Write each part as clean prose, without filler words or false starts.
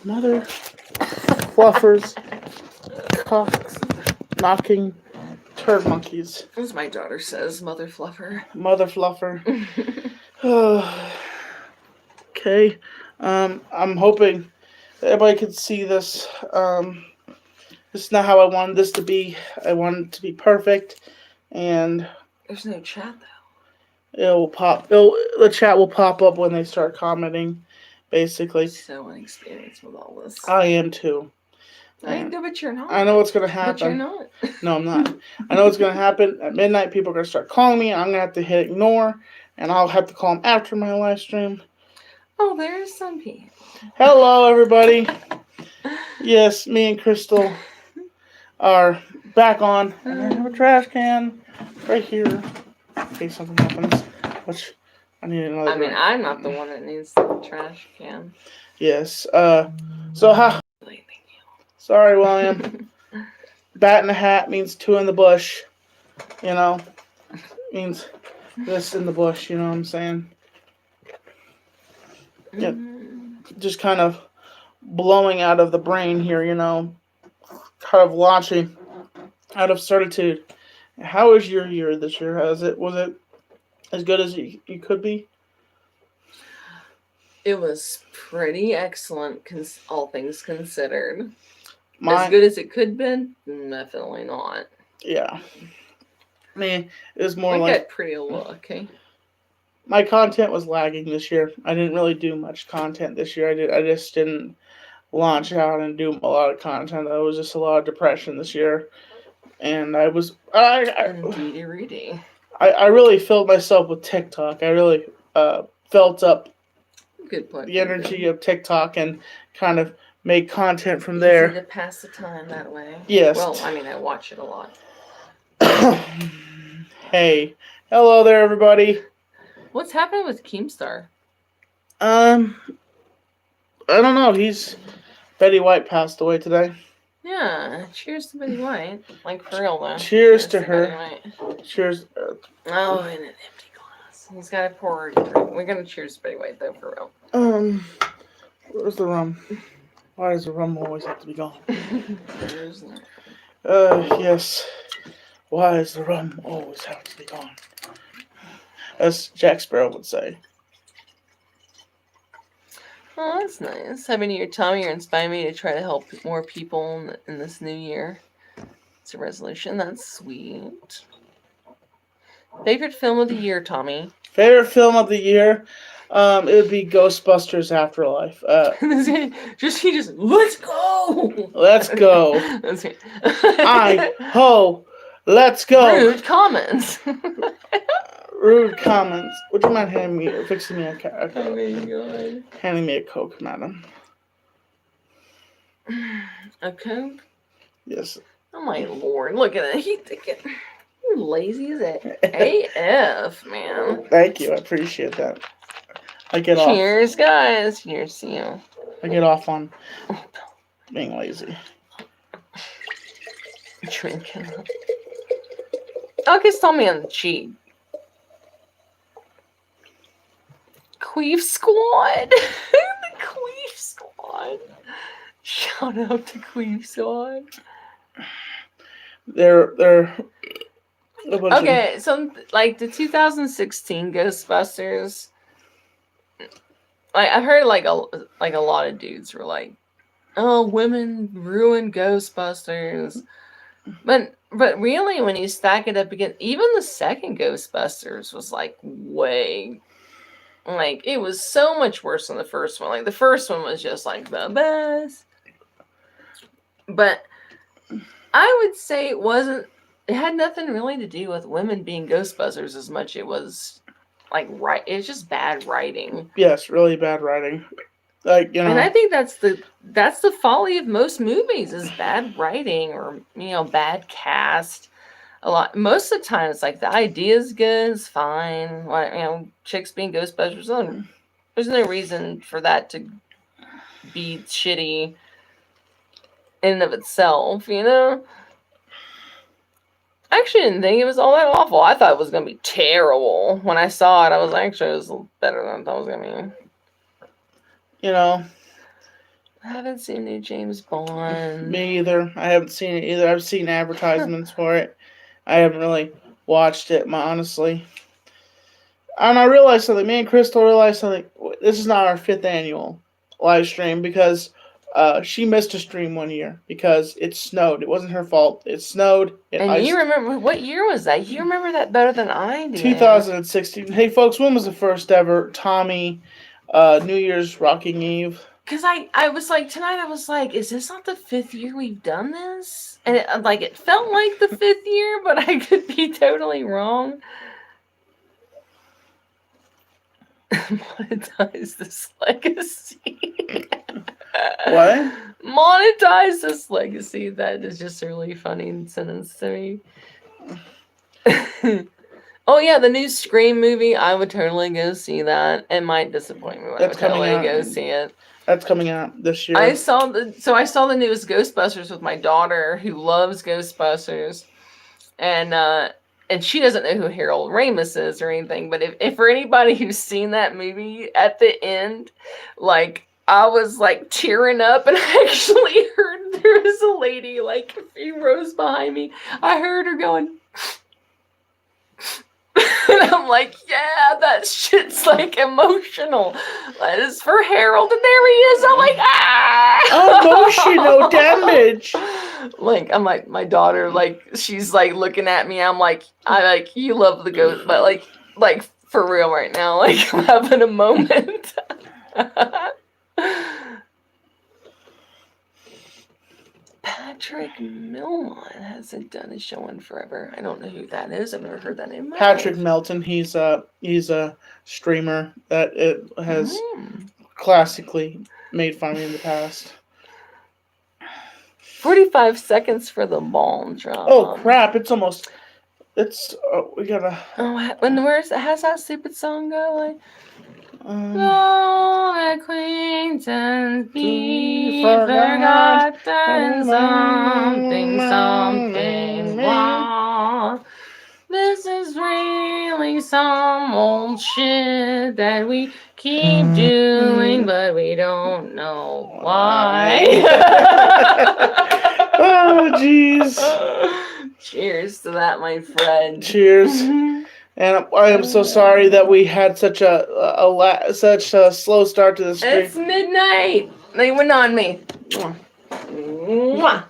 Mother fluffers, cocks, knocking turd monkeys. As my daughter says, mother fluffer. Mother fluffer. Okay. I'm hoping that everybody could see this. This is not how I wanted this to be. I wanted it to be perfect, and there's no chat though. The chat will pop up when they start commenting. Basically, so inexperienced with all this. I am too. I know, but you're not. I know what's gonna happen. But you're not. No, I'm not. I know what's gonna happen. At midnight, people are gonna start calling me. I'm gonna have to hit ignore, and I'll have to call them after my live stream. Oh, there's some people. Hello, everybody. Yes, me and Krystal are back on, and I have a trash can right here in case something happens. Which I need another. I mean, I'm not the one that needs the trash can. Yes. So how? Sorry, William. Bat in the hat means two in the bush. You know, means this in the bush. You know what I'm saying? Yeah. Just kind of blowing out of the brain here. You know, kind of launching out of certitude. How was your year this year? Was it as good as you could be? It was pretty excellent, all things considered. As good as it could have been? Definitely not. Yeah. I mean, it was more like... I got pretty lucky. My content was lagging this year. I didn't really do much content this year. I just didn't launch out and do a lot of content. There was just a lot of depression this year. And I was... I really filled myself with TikTok. I really felt up the energy of TikTok and kind of make content from there. Easy to pass the time that way. Yes. Well, I mean, I watch it a lot. Hey. Hello there, everybody. What's happened with Keemstar? I don't know. Betty White passed away today. Yeah. Cheers to Betty White. Like, for real, though. Cheers to her. Cheers. Oh, in an empty glass. He's got to pour a drink. We're going to cheers to Betty White, though, for real. Where's the rum? Why does the rum always have to be gone? Yes. Why does the rum always have to be gone? As Jack Sparrow would say. Oh, that's nice. I mean, you're telling me you're inspiring me to try to help more people in this new year. It's a resolution. That's sweet. Favorite film of the year, Tommy? Favorite film of the year? It would be Ghostbusters Afterlife. He just let's go. Let's go. That's me. Let's go. Rude comments. Rude comments. Would you mind fixing me a Coke? Oh my god. Handing me a Coke, madam. A Coke? Yes. Oh my lord! Look at it. He's thinking you're lazy as AF, man. Thank you. I appreciate that. I get off. Cheers, guys. Cheers to you. I get off on being lazy. Drinking. Oh, just tell me on the cheap. Queef Squad. The Queef Squad. Shout out to Queef Squad. They're okay, so like the 2016 Ghostbusters. Like I've heard like a lot of dudes were like, "Oh, women ruin Ghostbusters," but really, when you stack it up again, even the second Ghostbusters was like way, like it was so much worse than the first one. Like the first one was just like the best, but I would say it wasn't. It had nothing really to do with women being Ghostbusters as much. It was. It's just bad writing. Yes, really bad writing. Like, you know. And I think that's the folly of most movies is bad writing or bad cast. Most of the time it's like the idea is good, it's fine. Chicks being Ghostbusters, there's no reason for that to be shitty in and of itself, I actually didn't think it was all that awful. I thought it was going to be terrible. When I saw it, I was actually, it was better than I thought it was going to be. I haven't seen new James Bond. Me either. I haven't seen it either. I've seen advertisements for it. I haven't really watched it, honestly. And I realized something. Me and Krystal realized something. This is not our 5th annual live stream because she missed a stream one year because it snowed. It wasn't her fault. It snowed. You remember, what year was that? You remember that better than I do. 2016. Hey, folks, when was the first ever Tommy New Year's Rocking Eve? Because I was like, tonight I was like, is this not the 5th year we've done this? And it felt like the 5th year, but I could be totally wrong. Monetize this legacy. What? Monetize this legacy. That is just a really funny sentence to me. Oh yeah, the new Scream movie. I would totally go see that. It might disappoint me, but I would totally go see it. That's coming out this year. I saw the newest Ghostbusters with my daughter, who loves Ghostbusters, and she doesn't know who Harold Ramis is or anything. But if for anybody who's seen that movie, at the end, like, I was like tearing up, and I actually heard there was a lady like a few rows behind me. I heard her going. And I'm like, yeah, that shit's like emotional. That is for Harold, and there he is. I'm like, emotional damage. Like, I'm like, my daughter, like, she's like looking at me. I'm like, you love the ghost, but like for real right now, like, I'm having a moment. Patrick Milmont hasn't done a show in forever. I don't know who that is. I've never heard that name. Patrick Melton. He's a streamer that it has classically made fun of me in the past. 45 seconds for the ball drop. Oh crap! We gotta. Oh, how's that stupid song go? Like, no acquaintance be forgotten, something wrong. This is really some old shit that we keep doing, but we don't know why. Oh, jeez. Cheers to that, my friend. Cheers. And I am so sorry that we had such a slow start to the stream. It's midnight. They went on me. Mwah.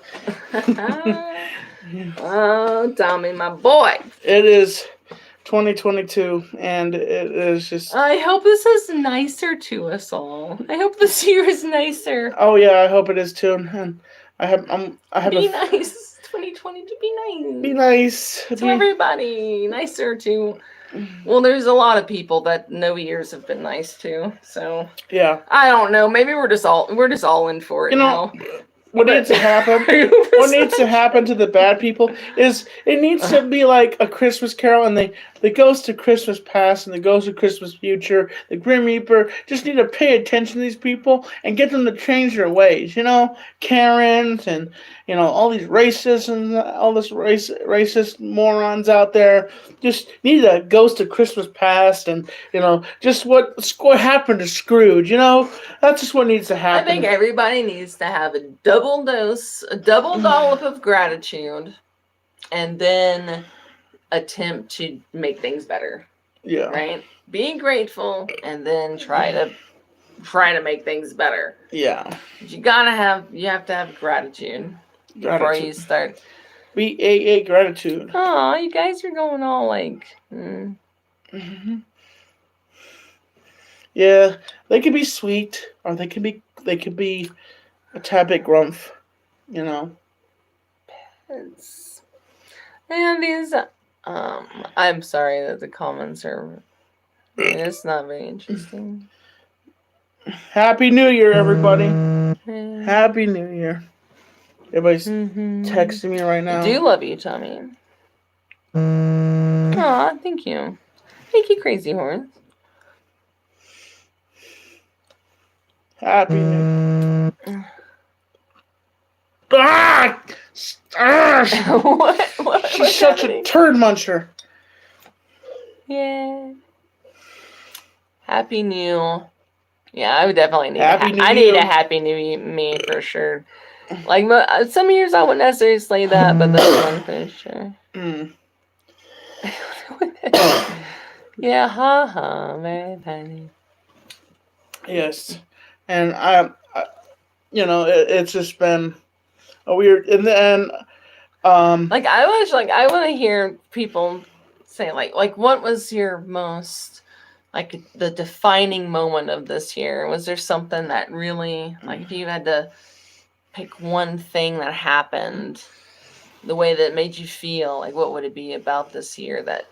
Oh, Tommy, my boy. It is 2022, and it is just. I hope this is nicer to us all. I hope this year is nicer. Oh yeah, I hope it is too. And Be nice. 2020 to be nice. Be nice to everybody. Nicer to. Well, there's a lot of people that no years have been nice to. So yeah, I don't know. Maybe we're just all in for it. Now. What needs to happen? What needs to happen to the bad people is it needs to be like a Christmas Carol, and the Ghost of Christmas Past and the Ghost of Christmas Future, the Grim Reaper. Just need to pay attention to these people and get them to change their ways. Karens and all these racists and all this racist morons out there. Just need a Ghost of Christmas Past, and just what happened to Scrooge. That's just what needs to happen. I think everybody needs to have a double dollop of gratitude, and then attempt to make things better. Yeah. Right? Be grateful, and then try to make things better. Yeah. You have to have gratitude before you start. BAA gratitude. Oh, you guys are going all like. Mm-hmm. Yeah, they could be sweet, or they could be a tad bit grumph, Pets. And these, I'm sorry that the comments are. It's not very interesting. Happy New Year, everybody! Happy New Year! Everybody's texting me right now. I do love you, Tommy. Aw, thank you. Thank you, Crazy Horse. Happy New Year. Ah! She's such a turd muncher. Yeah. Happy New Yeah, I would definitely need I need a Happy New Me for sure. Like some years I wouldn't necessarily say that, but this one for sure. Yeah, very funny. Yes, and I it's just been a weird. In the end, like I want to hear people say like what was your most like the defining moment of this year? Was there something that really like if you had to pick one thing that happened, the way that it made you feel, like what would it be about this year that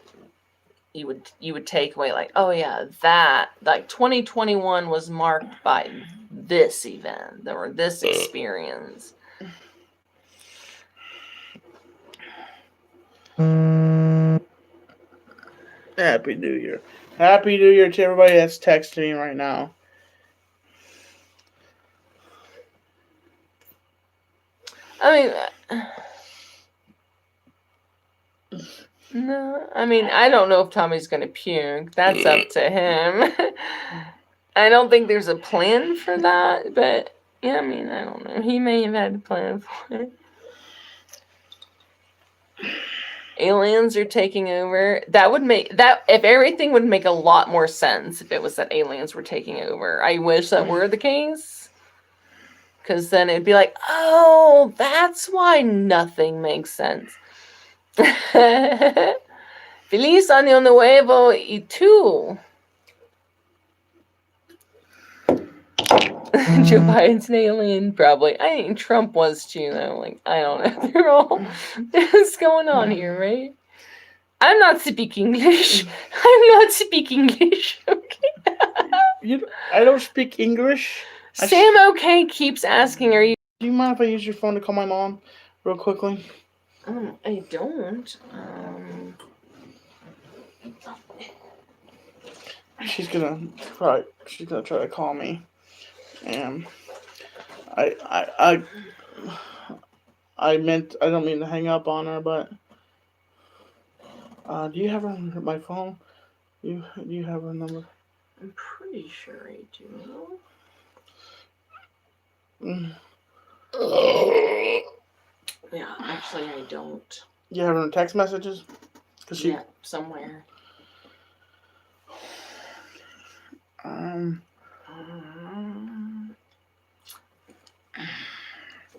you would take away like, oh yeah, that like 2021 was marked by this event or this experience? Happy New Year. Happy New Year to everybody that's texting me right now. I mean, no, I mean, I don't know if Tommy's going to puke. That's up to him. I don't think there's a plan for that, but yeah, I mean, I don't know. He may have had a plan for it. Aliens are taking over. That would make that if everything would make a lot more sense if it was that aliens were taking over. I wish that were the case. Because then it'd be like, oh, that's why nothing makes sense. Feliz Año Nuevo y tú. Joe Biden's an alien, probably. I think Trump was too, though. Like, I don't know. They're all. What's going on here, right? I'm not speaking English. Okay. I don't speak English. Sam OK keeps asking, are you... Do you mind if I use your phone to call my mom real quickly? I don't. She's gonna try to call me, and I don't mean to hang up on her, but do you have my phone? Do you have her number? I'm pretty sure I do. Yeah, actually I don't. You have her in text messages? Yeah, somewhere.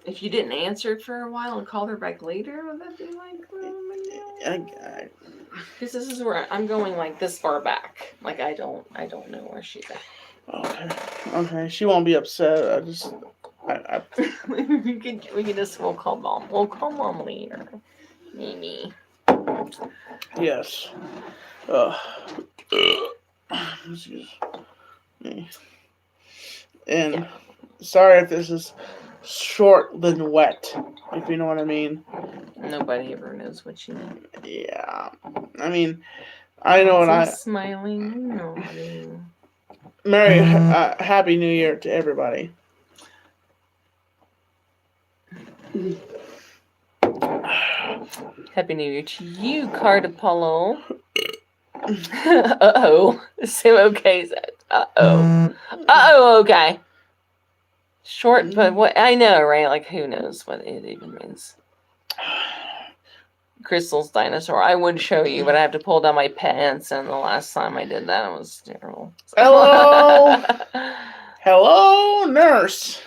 If you didn't answer it for a while and called her back later, would that be like? Because this is where I'm going like this far back. Like I don't know where she's at. Okay. She won't be upset. we can we'll call mom. We'll call mom later. Mimi. Yes. Excuse me. And sorry if this is short than wet, if you know what I mean. Nobody ever knows what you mean. Yeah. I mean, I know what smiling. Merry, Happy New Year to everybody. Happy New Year to you, Card Apollo. Uh-oh. Sam OK said, uh-oh. Uh-oh, okay. Short, but what I know, right? Like, who knows what it even means. Krystal's dinosaur. I would show you, but I have to pull down my pants, and the last time I did that, it was terrible. So. Hello! Hello, nurse!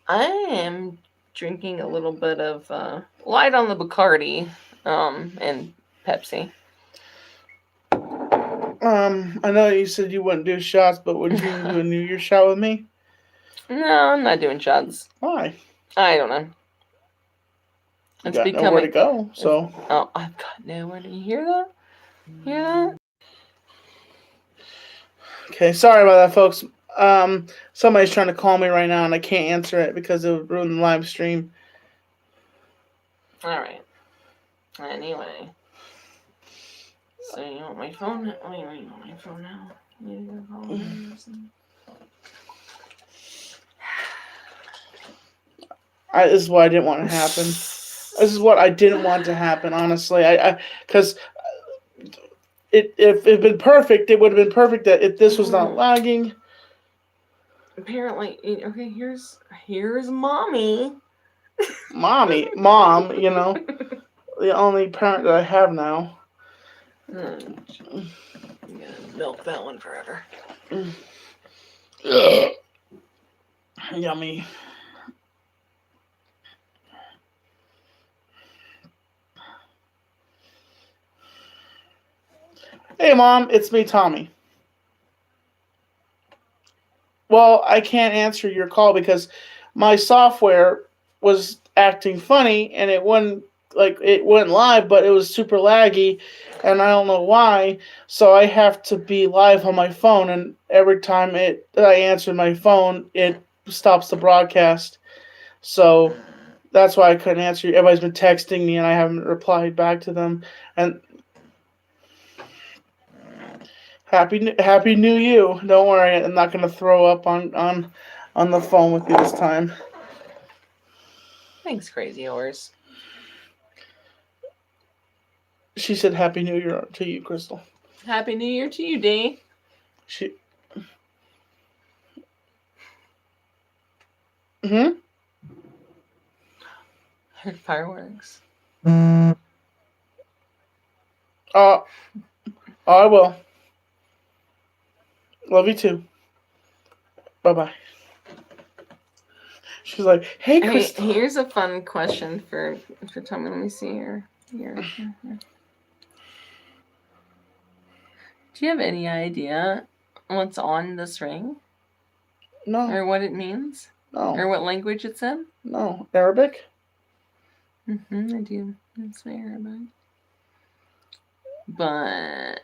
I am drinking a little bit of light on the Bacardi and Pepsi. I know you said you wouldn't do shots, but would you do a New Year's shot with me? No, I'm not doing shots. Why? I don't know. It's got nowhere to go, so. Oh, I've got nowhere to hear that? Hear that? Okay, sorry about that, folks. Somebody's trying to call me right now, and I can't answer it because it would ruin the live stream. All right. Anyway. So you want my phone? Oh, you want my phone now? This is what I didn't want to happen. This is what I didn't want to happen, honestly. Because if it had been perfect, it would have been perfect that if this was not lagging. apparently, okay, here's mommy. Mom, you know, the only parent that I have now. I'm gonna milk that one forever. Yummy. Hey, Mom, it's me, Tommy. Well, I can't answer your call because my software was acting funny and it went live, but it was super laggy, and I don't know why. So I have to be live on my phone, and every time I answer my phone, it stops the broadcast. So that's why I couldn't answer you. Everybody's been texting me, and I haven't replied back to them. And Happy New You. Don't worry, I'm not gonna throw up on the phone with you this time. Thanks, Crazy Horse. She said Happy New Year to you, Krystal. Happy New Year to you, Dee. She. Heard fireworks. I will. Love you too. Bye-bye. She's like, hey, Krystal. Here's a fun question for Tommy. Let me see here. Here. Do you have any idea what's on this ring? No. Or what it means? No. Or what language it's in? No. Arabic? I do. It's Arabic. But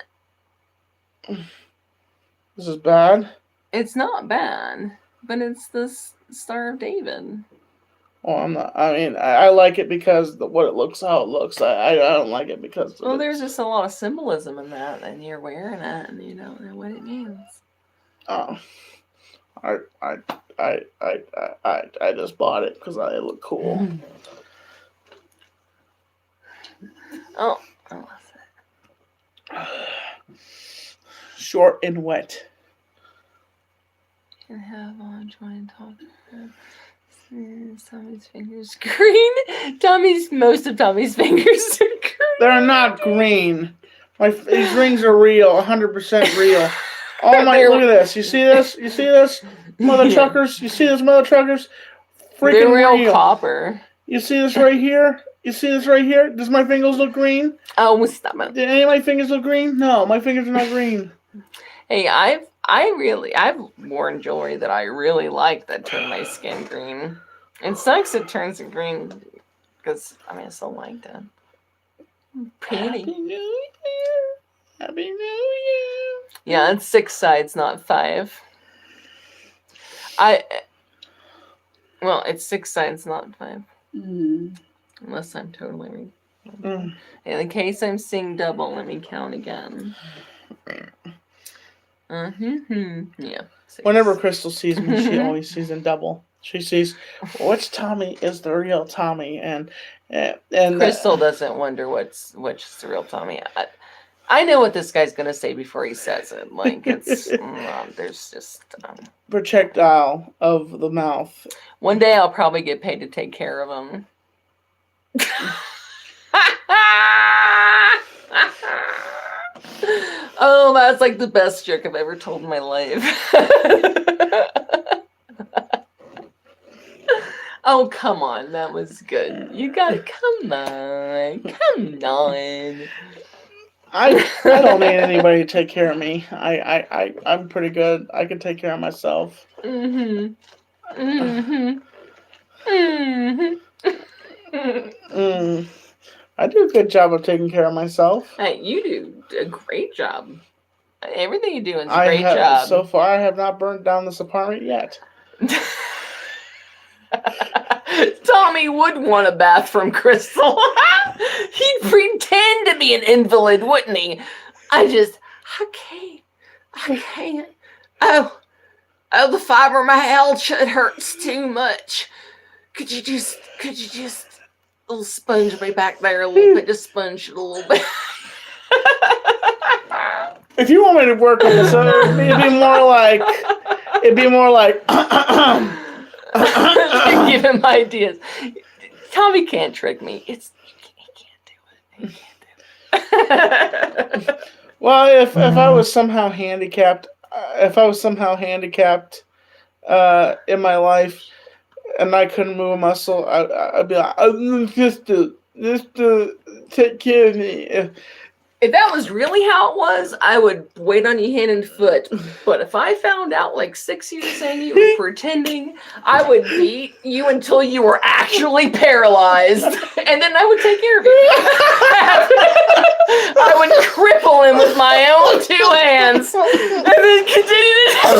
this is bad? It's not bad. But it's the Star of David. Oh, I'm not. I mean, I like it because what it looks, how it looks. I don't like it because. Well, there's just a lot of symbolism in that, and you're wearing it, and you don't know what it means. Oh, I just bought it because I look cool. Oh, short and wet. Can have on joint talk. Tommy's fingers green. Most of Tommy's fingers are green. They're not green. These rings are real, 100% real. Oh my! Look at this. You see this? You see this, mother truckers? You see this, mother truckers? Freaking They're real copper. You see this right here? You see this right here? Does my fingers look green? Oh, stop it. Did any of my fingers look green? No, my fingers are not green. Hey, I've worn jewelry that I really like that turned my skin green. It sucks it turns it green because I still liked it. Pretty. Happy New Year. Happy New Year. Yeah, it's 6 sides, not 5. It's 6 sides, not 5. Unless I'm totally in case I'm seeing double, let me count again. Yeah. 6. Whenever Krystal sees me, she always sees in double. She sees which Tommy is the real Tommy, and Krystal doesn't wonder which is the real Tommy. I know what this guy's gonna say before he says it. Like it's there's just projectile of the mouth. One day I'll probably get paid to take care of him. Oh, that's like the best joke I've ever told in my life. Oh, come on. That was good. You got it. Come on. I don't need anybody to take care of me. I'm pretty good. I can take care of myself. I do a good job of taking care of myself. Hey, you do a great job. Everything you do is a great job. So far, I have not burnt down this apartment yet. Tommy would want a bath from Krystal. He'd pretend to be an invalid, wouldn't he? I can't. Oh, the fibromyalgia, it hurts too much. Could you just little sponge me back there a little bit? Just sponge it a little bit. If you want me to work on this, it'd be more like It'd be more like. Give him ideas. Tommy can't trick me. He can't do it. Well, if I was somehow handicapped, in my life, and I couldn't move a muscle, I'd be like, just to take care of me. If that was really how it was, I would wait on you hand and foot. But if I found out like 6 years in you were pretending, I would beat you until you were actually paralyzed. And then I would take care of you. I would cripple him with my own 2 hands. And then continue to...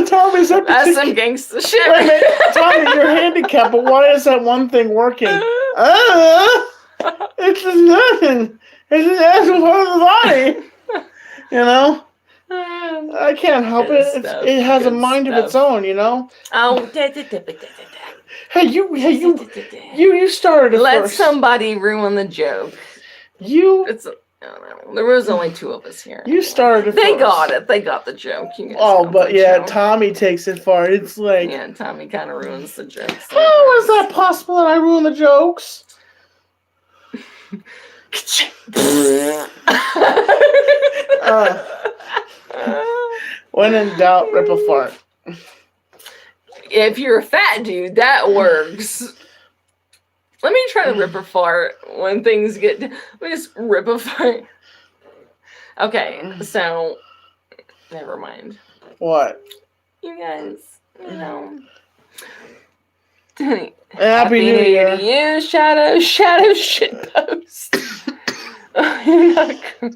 Tommy's That's some gangsta shit. Wait, Tommy, you're handicapped, but why is that one thing working? It's just nothing. It's an actual part of the body. You know? I can't help it. It has a mind of its own, you know? Oh, Hey, you started it Let first. somebody ruin the joke. There was only 2 of us here. You started it They first. got it. They got the joke. But yeah, joke. Tommy takes it far. It's like... Yeah, Tommy kind of ruins the jokes. How is that possible that I ruin the jokes? When in doubt, rip a fart. If you're a fat dude, that works. Let me try to rip a fart when things get... Let me just rip a fart. Okay, so... Never mind. What? You guys, you know... Happy New Year to you, Shadow shitpost. You're not cool.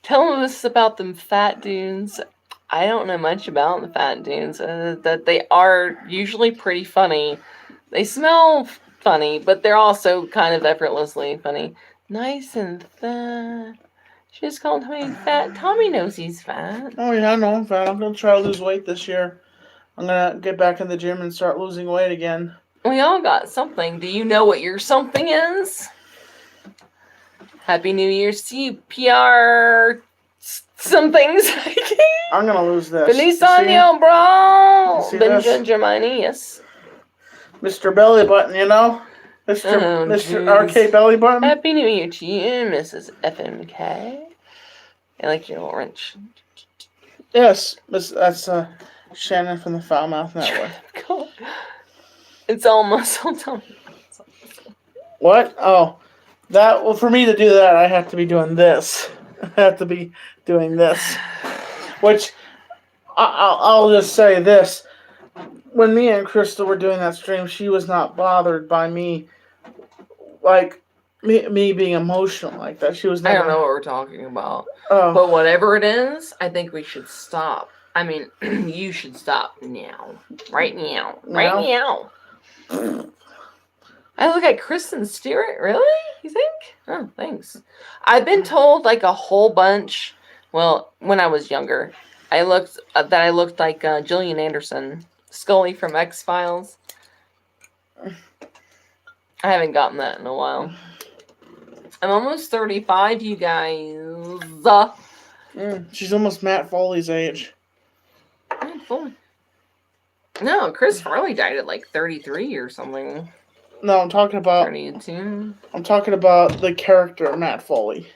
Tell us about them fat dudes. I don't know much about the fat dudes. That they are usually pretty funny. They smell funny, but they're also kind of effortlessly funny. Nice and fat. She just called Tommy fat. Tommy knows he's fat. Oh yeah, I know I'm fat. I'm gonna try to lose weight this year. I'm gonna get back in the gym and start losing weight again. We all got something. Do you know what your something is? Happy New Year's to you, PR some things. I'm gonna lose this. Feliz año, bro. Benja Germani, yes. Mr. Belly Button, you know? Mr. RK Belly Button. Happy New Year to you, Mrs. FMK. I like your little wrench. Yes, that's Shannon from the Foulmouth Network. God. It's all muscle tone. What? Oh, for me to do that, I have to be doing this. I have to be doing this. Which, I'll just say this. When me and Krystal were doing that stream, she was not bothered by me, like, me being emotional like that. She was never... I don't know what we're talking about. But whatever it is, I think we should stop. I mean, you should stop now. Right now. Right now. I look at Kristen Stewart. Really? You think? Oh, thanks. I've been told like a whole bunch. Well, when I was younger, I looked like Gillian Anderson, Scully from X-Files. I haven't gotten that in a while. I'm almost 35, you guys. She's almost Matt Foley's age. No, Chris Farley died at like 33 or something. No, I'm talking about 32. I'm talking about the character Matt Foley.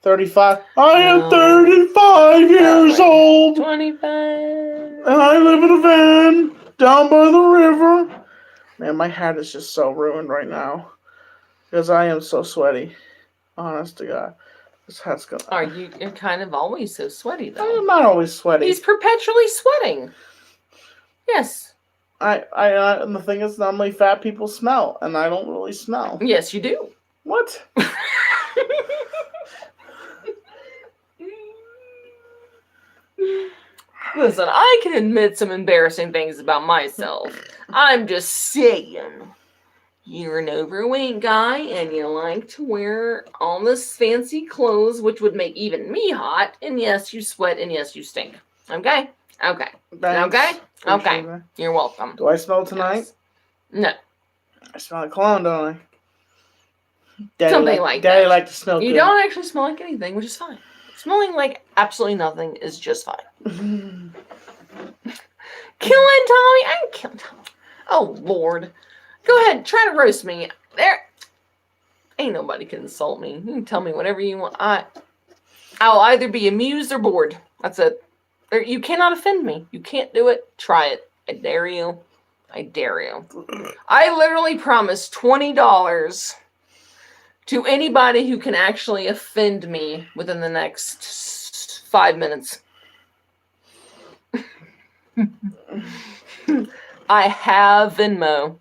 35. I am 35 years old. 25. And I live in a van down by the river. Man, my hat is just so ruined right now. Because I am so sweaty. Honest to God. This hat's gonna... You're kind of always so sweaty, though. I'm not always sweaty. He's perpetually sweating. Yes. And the thing is, normally fat people smell, and I don't really smell. Yes, you do. What? Listen, I can admit some embarrassing things about myself. I'm just saying. You're an overweight guy, and you like to wear all this fancy clothes, which would make even me hot. And yes, you sweat, and yes, you stink. Okay? Okay. Thanks. Okay? Okay. That. You're welcome. Do I smell tonight? Yes. No. I smell like cologne, don't Something like Daddy that. like to smell You good. don't actually smell like anything, which is fine. Smelling like absolutely nothing is just fine. Killing Tommy? I can kill Tommy. Oh, Lord. Go ahead, try to roast me. There. Ain't nobody can insult me. You can tell me whatever you want. I'll either be amused or bored. That's it. You cannot offend me. You can't do it. Try it. I dare you. I dare you. I literally promised $20 to anybody who can actually offend me within the next 5 minutes. I have Venmo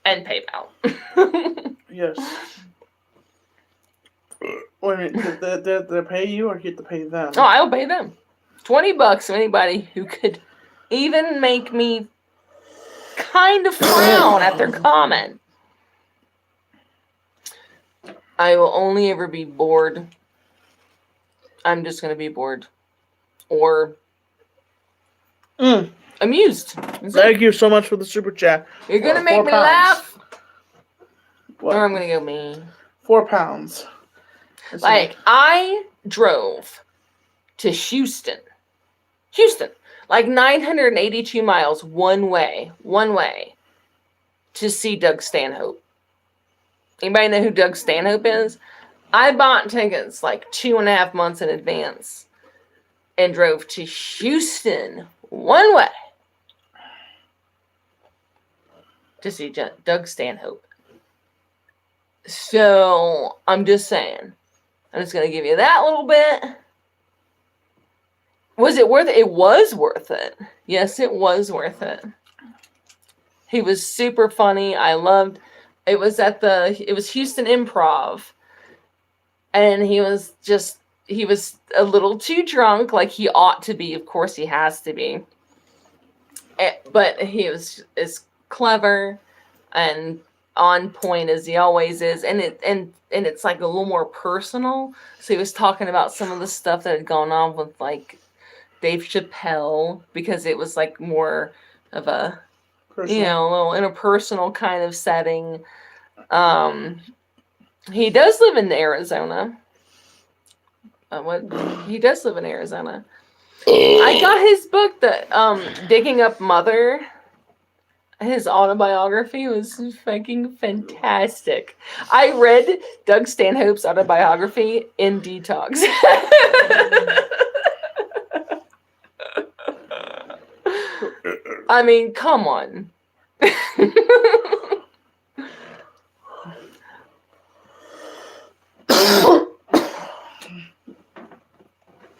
and PayPal. Yes. Wait a minute, did they pay you or get to pay them? Oh, I'll pay them. $20 to anybody who could even make me kind of frown at their comment. I will only ever be bored. I'm just going to be bored. Or amused. Thank you so much for the super chat. You're going to make me laugh. What? Or I'm going to go me. £4. Like, I drove to Houston, like 982 miles one way, to see Doug Stanhope. Anybody know who Doug Stanhope is? I bought tickets like 2.5 months in advance and drove to Houston one way to see Doug Stanhope. So, I'm just saying. I'm just going to give you that little bit. Was it worth it? It was worth it. Yes, it was worth it. He was super funny. I loved it. Was Houston Improv. And he was a little too drunk, like he ought to be. Of course he has to be. But he was as clever and on point as he always is, and it's like a little more personal. So he was talking about some of the stuff that had gone on with like Dave Chappelle, because it was like more of a personal. A little interpersonal kind of setting. He does live in Arizona. He does live in Arizona. I got his book, Digging Up Mother. His autobiography was fucking fantastic. I read Doug Stanhope's autobiography in detox. I mean, come on.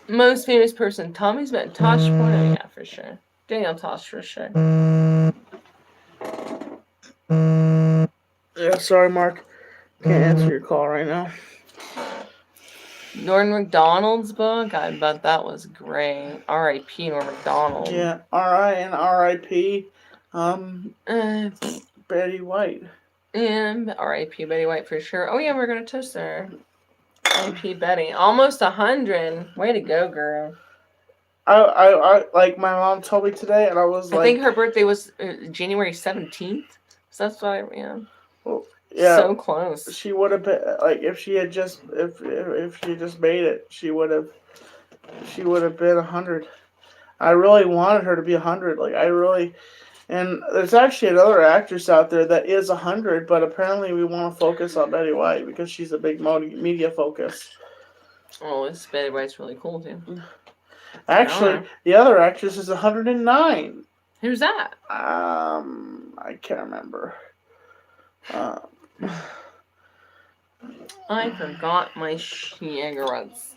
Most famous person. Tommy's met Tosh Point. Yeah, for sure. Daniel Tosh, for sure. Yeah, sorry, Mark. Can't answer your call right now. Norm Macdonald's book? I bet that was great. R.I.P. Norm Macdonald. Yeah, R.I. and R.I.P. Betty White. And R.I.P. Betty White for sure. Oh yeah, we're gonna toast her. R.I.P. Betty. Almost 100. Way to go, girl. I like my mom told me today, and I was like, I think her birthday was January 17th. So that's why, yeah. Well, yeah. So close. She would have been like if she had just made it, she would have been 100. I really wanted her to be 100. Like and there's actually another actress out there that is 100, but apparently we want to focus on Betty White because she's a big media focus. Oh, this Betty White's really cool too. Actually, the other actress is 109. Who's that? I can't remember. I forgot my cigarettes.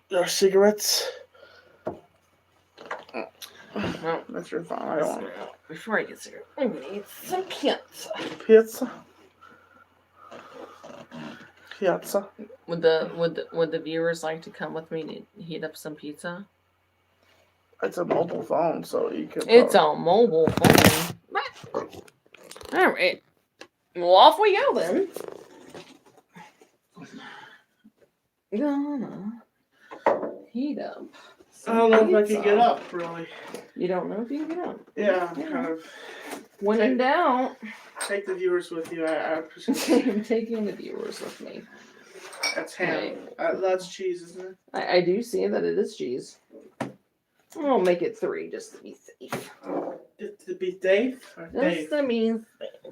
Your cigarettes? No, that's your phone. I don't want. Before I get cigarettes, I'm gonna eat some pizza. Pizza. Pizza. Would the viewers like to come with me to heat up some pizza? It's a mobile phone, so you can. It's a mobile phone. All right. Well, off we go then. Gonna heat up. I don't know if I can get up, really. You don't know if you can get up? Yeah, I'm kind of When in doubt. Take the viewers with you. I appreciate it. Taking the viewers with me. That's ham. That's cheese, isn't it? I do see that it is cheese. I'll make it 3 just to be safe. To be safe? Just to be safe.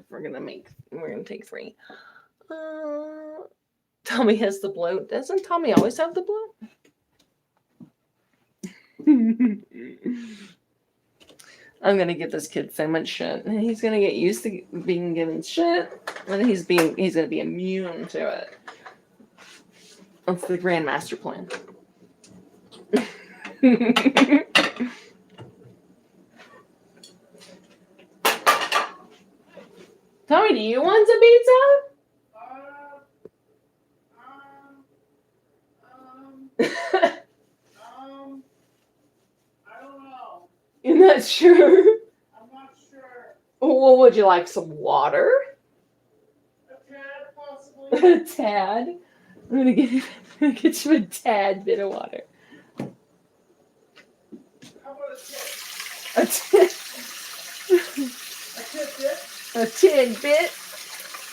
We're gonna take 3. Tommy has the bloat. Doesn't Tommy always have the bloat? I'm gonna give this kid so much shit. And he's gonna get used to being given shit. And he's gonna be immune to it. That's the grand master plan. Tommy, do you want some pizza? I don't know. You're not sure? I'm not sure. Well, would you like some water? A tad, possibly. A tad? I'm gonna get you a tad bit of water. How about A tad. a tidbit? A tidbit.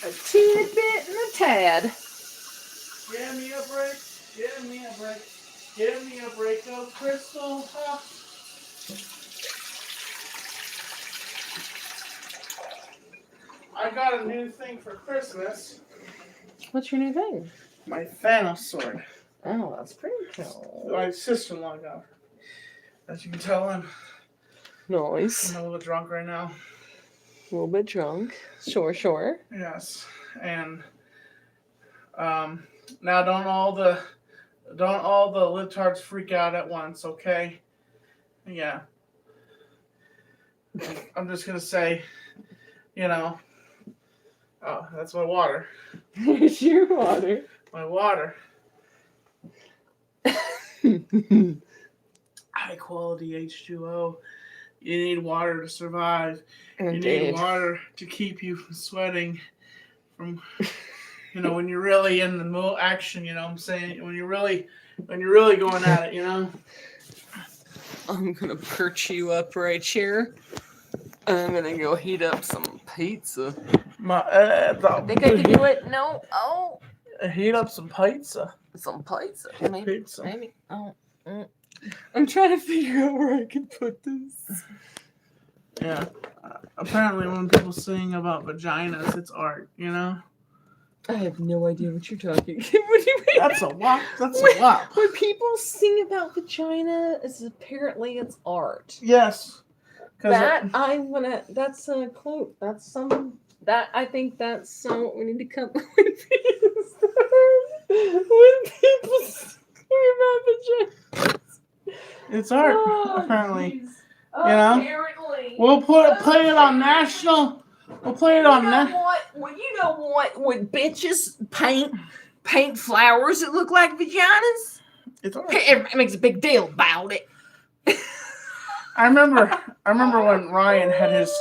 A tidbit and a tad. Give me a break. Give me a break. Give me a break of Krystal. I got a new thing for Christmas. What's your new thing? My Thanos sword. Oh, that's pretty cool. My sister-in-law got. As you can tell, I'm Nice. a little bit drunk right now. A little bit drunk. Sure. Yes, and now don't all the libtards freak out at once, okay? Yeah. I'm just gonna say, oh, that's my water. Here's your water. My water. High quality H2O. You need water to survive. Indeed. You need water to keep you from sweating. From when you're really in the action, you know what I'm saying? When you're really going at it, I'm gonna perch you up right here. I'm gonna go heat up some pizza. Think I can do it? No. Oh. Heat up some pizza. Some pizza. Maybe. Oh. I'm trying to figure out where I can put this. Yeah. Apparently, when people sing about vaginas, it's art. I have no idea what you're talking. What do you mean? That's a lot. When people sing about vagina, apparently it's art. Yes. That's a quote. I think that's so. We need to come when people sing about vaginas. It's art, apparently. Geez. Apparently. We'll play it on national. We'll play it on national. Well, you know what? When bitches paint flowers that look like vaginas, It's art. It makes a big deal about it. I remember when Ryan had his.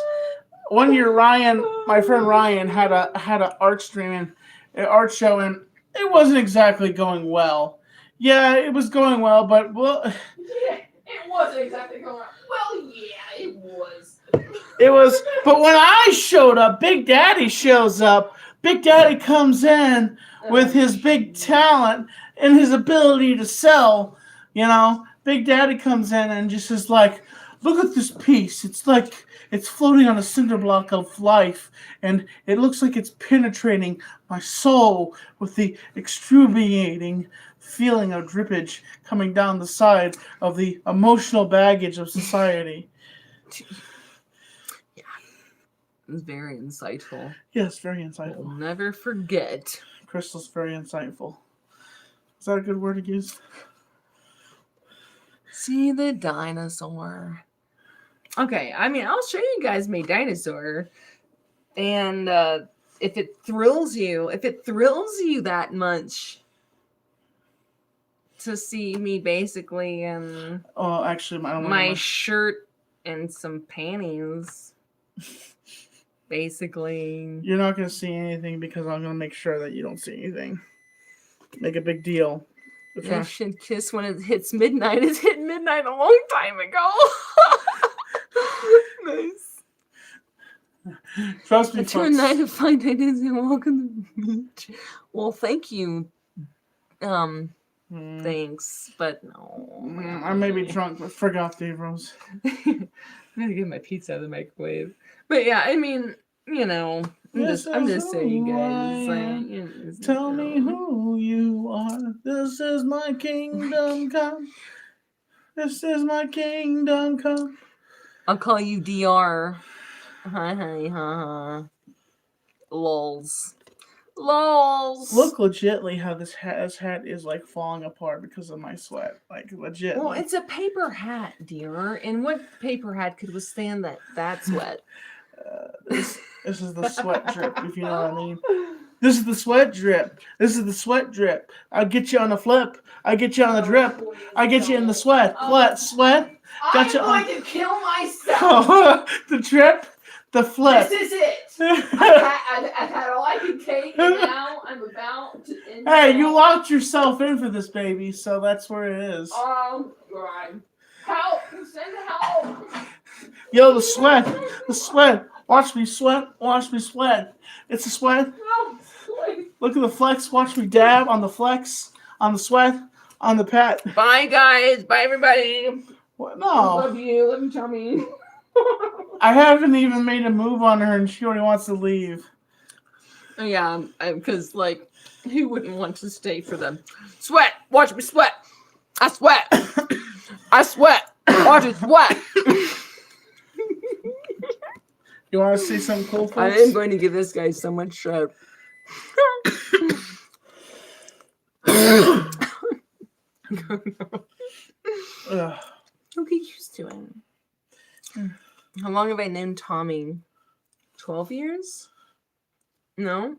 One year, my friend Ryan had an art stream and an art show, and it wasn't exactly going well. Yeah, it was going well, but Yeah, it wasn't exactly going well. Well, yeah, it was. It was, but when I showed up, Big Daddy shows up. Big Daddy comes in with his big talent and his ability to sell. Big Daddy comes in and just is like, look at this piece. It's like it's floating on a cinder block of life, and it looks like it's penetrating my soul with the extrudating feeling of drippage coming down the side of the emotional baggage of society. Yeah. It was very insightful. Yes, very insightful. I'll never forget. Krystal's very insightful. Is that a good word to use? See the dinosaur. Okay, I'll show you guys my dinosaur. And if it thrills you that much to see me basically in actually, I don't want my shirt and some panties. Basically. You're not going to see anything because I'm going to make sure that you don't see anything. Make a big deal. You should kiss when it hits midnight. It's hit midnight a long time ago. Nice. Trust me, To a night of fine days and walk on the beach. Well, thank you. Thanks, but no. I may be drunk, but forgot the rose. I'm gonna get my pizza out of the microwave. But yeah, I mean, you know, I'm just saying, guys. Tell me who you are. This is my kingdom come. This is my kingdom come. I'll call you DR. Hi. Lols. Look legitly how this hat is like falling apart because of my sweat. Like legit. Well, it's a paper hat, dear. And what paper hat could withstand that sweat? This is the sweat drip, if you know what I mean. This is the sweat drip. This is the sweat drip. I'll get you on the flip. I get you on the drip. I get you in the sweat. Sweat. I'm going to kill myself. The drip. The flip. This is it. I've had all I can take, and now I'm about to end. Hey, you locked yourself in for this, baby, so that's where it is. Oh, God. Help! Send help! Yo, the sweat. Watch me sweat. It's a sweat. Look at the flex. Watch me dab on the flex, on the sweat, on the pat. Bye, guys. Bye, everybody. What? No. I love you. Let me tell me. I haven't even made a move on her, and she already wants to leave. Yeah, because, like, who wouldn't want to stay for them? Sweat! Watch me sweat! I sweat! I sweat! Watch me sweat! You want to see something cool, folks? I am going to give this guy so much shit. Don't get used to it. How long have I known Tommy? 12 years? No.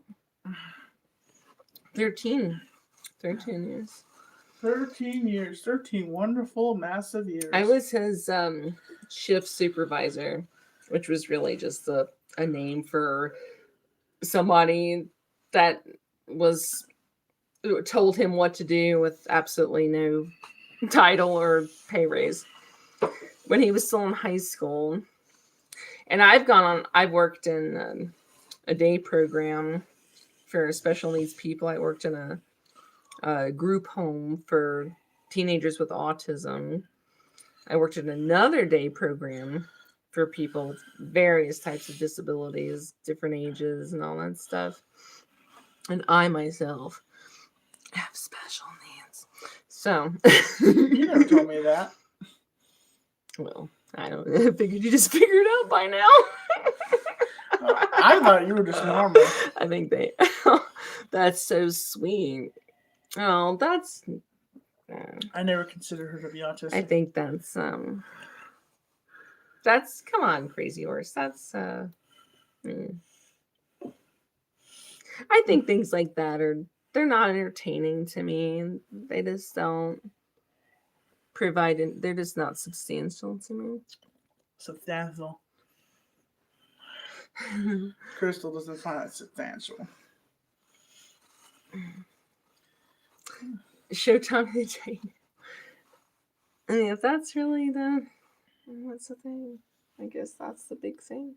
13. 13 years. 13 years. 13 wonderful, massive years. I was his shift supervisor, which was really just a name for somebody that was told him what to do with absolutely no title or pay raise. When he was still in high school. And I've worked in a day program for special needs people. I worked in a group home for teenagers with autism. I worked in another day program for people with various types of disabilities, different ages and all that stuff. And I myself have special needs. So. You never told me that. Well, I don't know. I figured you just figured it out by now. I thought you were just normal. I think that's so sweet. Oh, that's. I never considered her to be autistic. I think that's come on, Crazy Horse. That's I think things like that they're not entertaining to me. They just don't provide. They're just not substantial to me. Substantial. Krystal doesn't find it substantial. Showtime the Jane. I mean, if that's really what's the thing? I guess that's the big thing.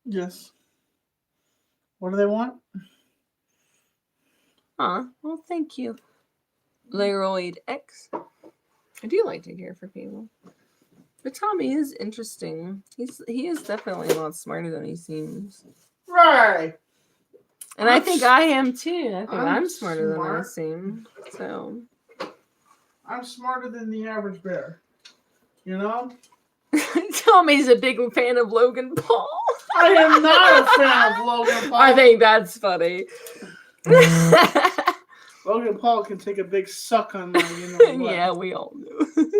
Yes. What do they want? Well, thank you, Leroyd X. I do like to hear from people. But Tommy is interesting. He is definitely a lot smarter than he seems. Right. And I think I am too. I think I'm smarter than I seem. So I'm smarter than the average bear. You know? Tommy's a big fan of Logan Paul. I am not a fan of Logan Paul. I think that's funny. Logan Paul can take a big suck on my, you know what. Yeah, we all do.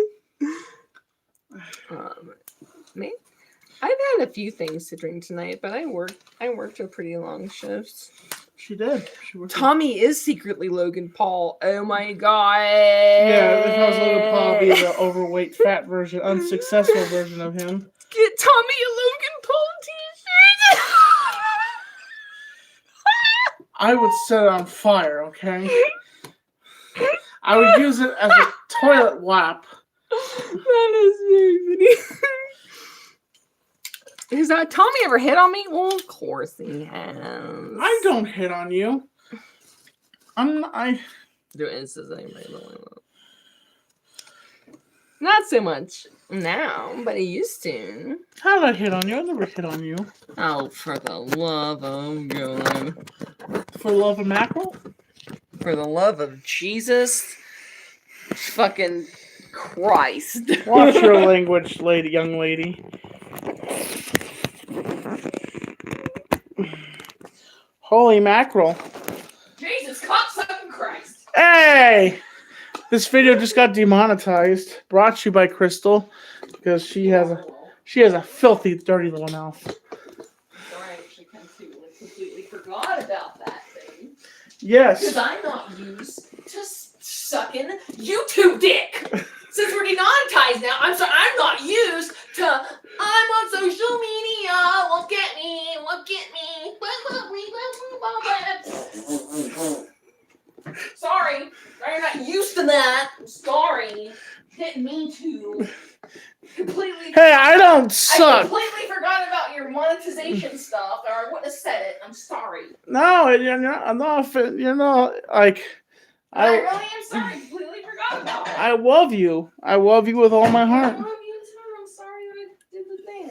Me? I've had a few things to drink tonight, but I worked a pretty long shift. She did. Tommy is secretly Logan Paul. Oh my god. Yeah, this was Logan Paul be the overweight, fat version, unsuccessful version of him. Get Tommy a Logan Paul t-shirt. I would set it on fire, okay? I would use it as a toilet wipe. That is very funny. Has Tommy ever hit on me? Well, of course he has. I don't hit on you. I do not so much now, but he used to. How did I hit on you? I never hit on you. Oh, for the love of God. For the love of mackerel? For the love of Jesus fucking Christ. Watch your language, young lady. Holy mackerel. Jesus, cocksucking Christ. Hey! This video just got demonetized. Brought to you by Krystal. Because she has a filthy, dirty little mouth. Sorry, I actually completely forgot about that thing. Yes. Because I'm not used to sucking YouTube dick. Since we're demonetized now, I'm not used to, I'm on social media, look at me. Sorry, I'm not used to that. I'm sorry. Didn't mean to. Completely. Hey, I don't suck. I completely forgot about your monetization stuff, or I wouldn't have said it. I'm sorry. No, you're not. I'm not. You're not like. I really am sorry. I completely forgot about it. I love you. I love you with all my heart. I love you too. I'm sorry that I did the thing.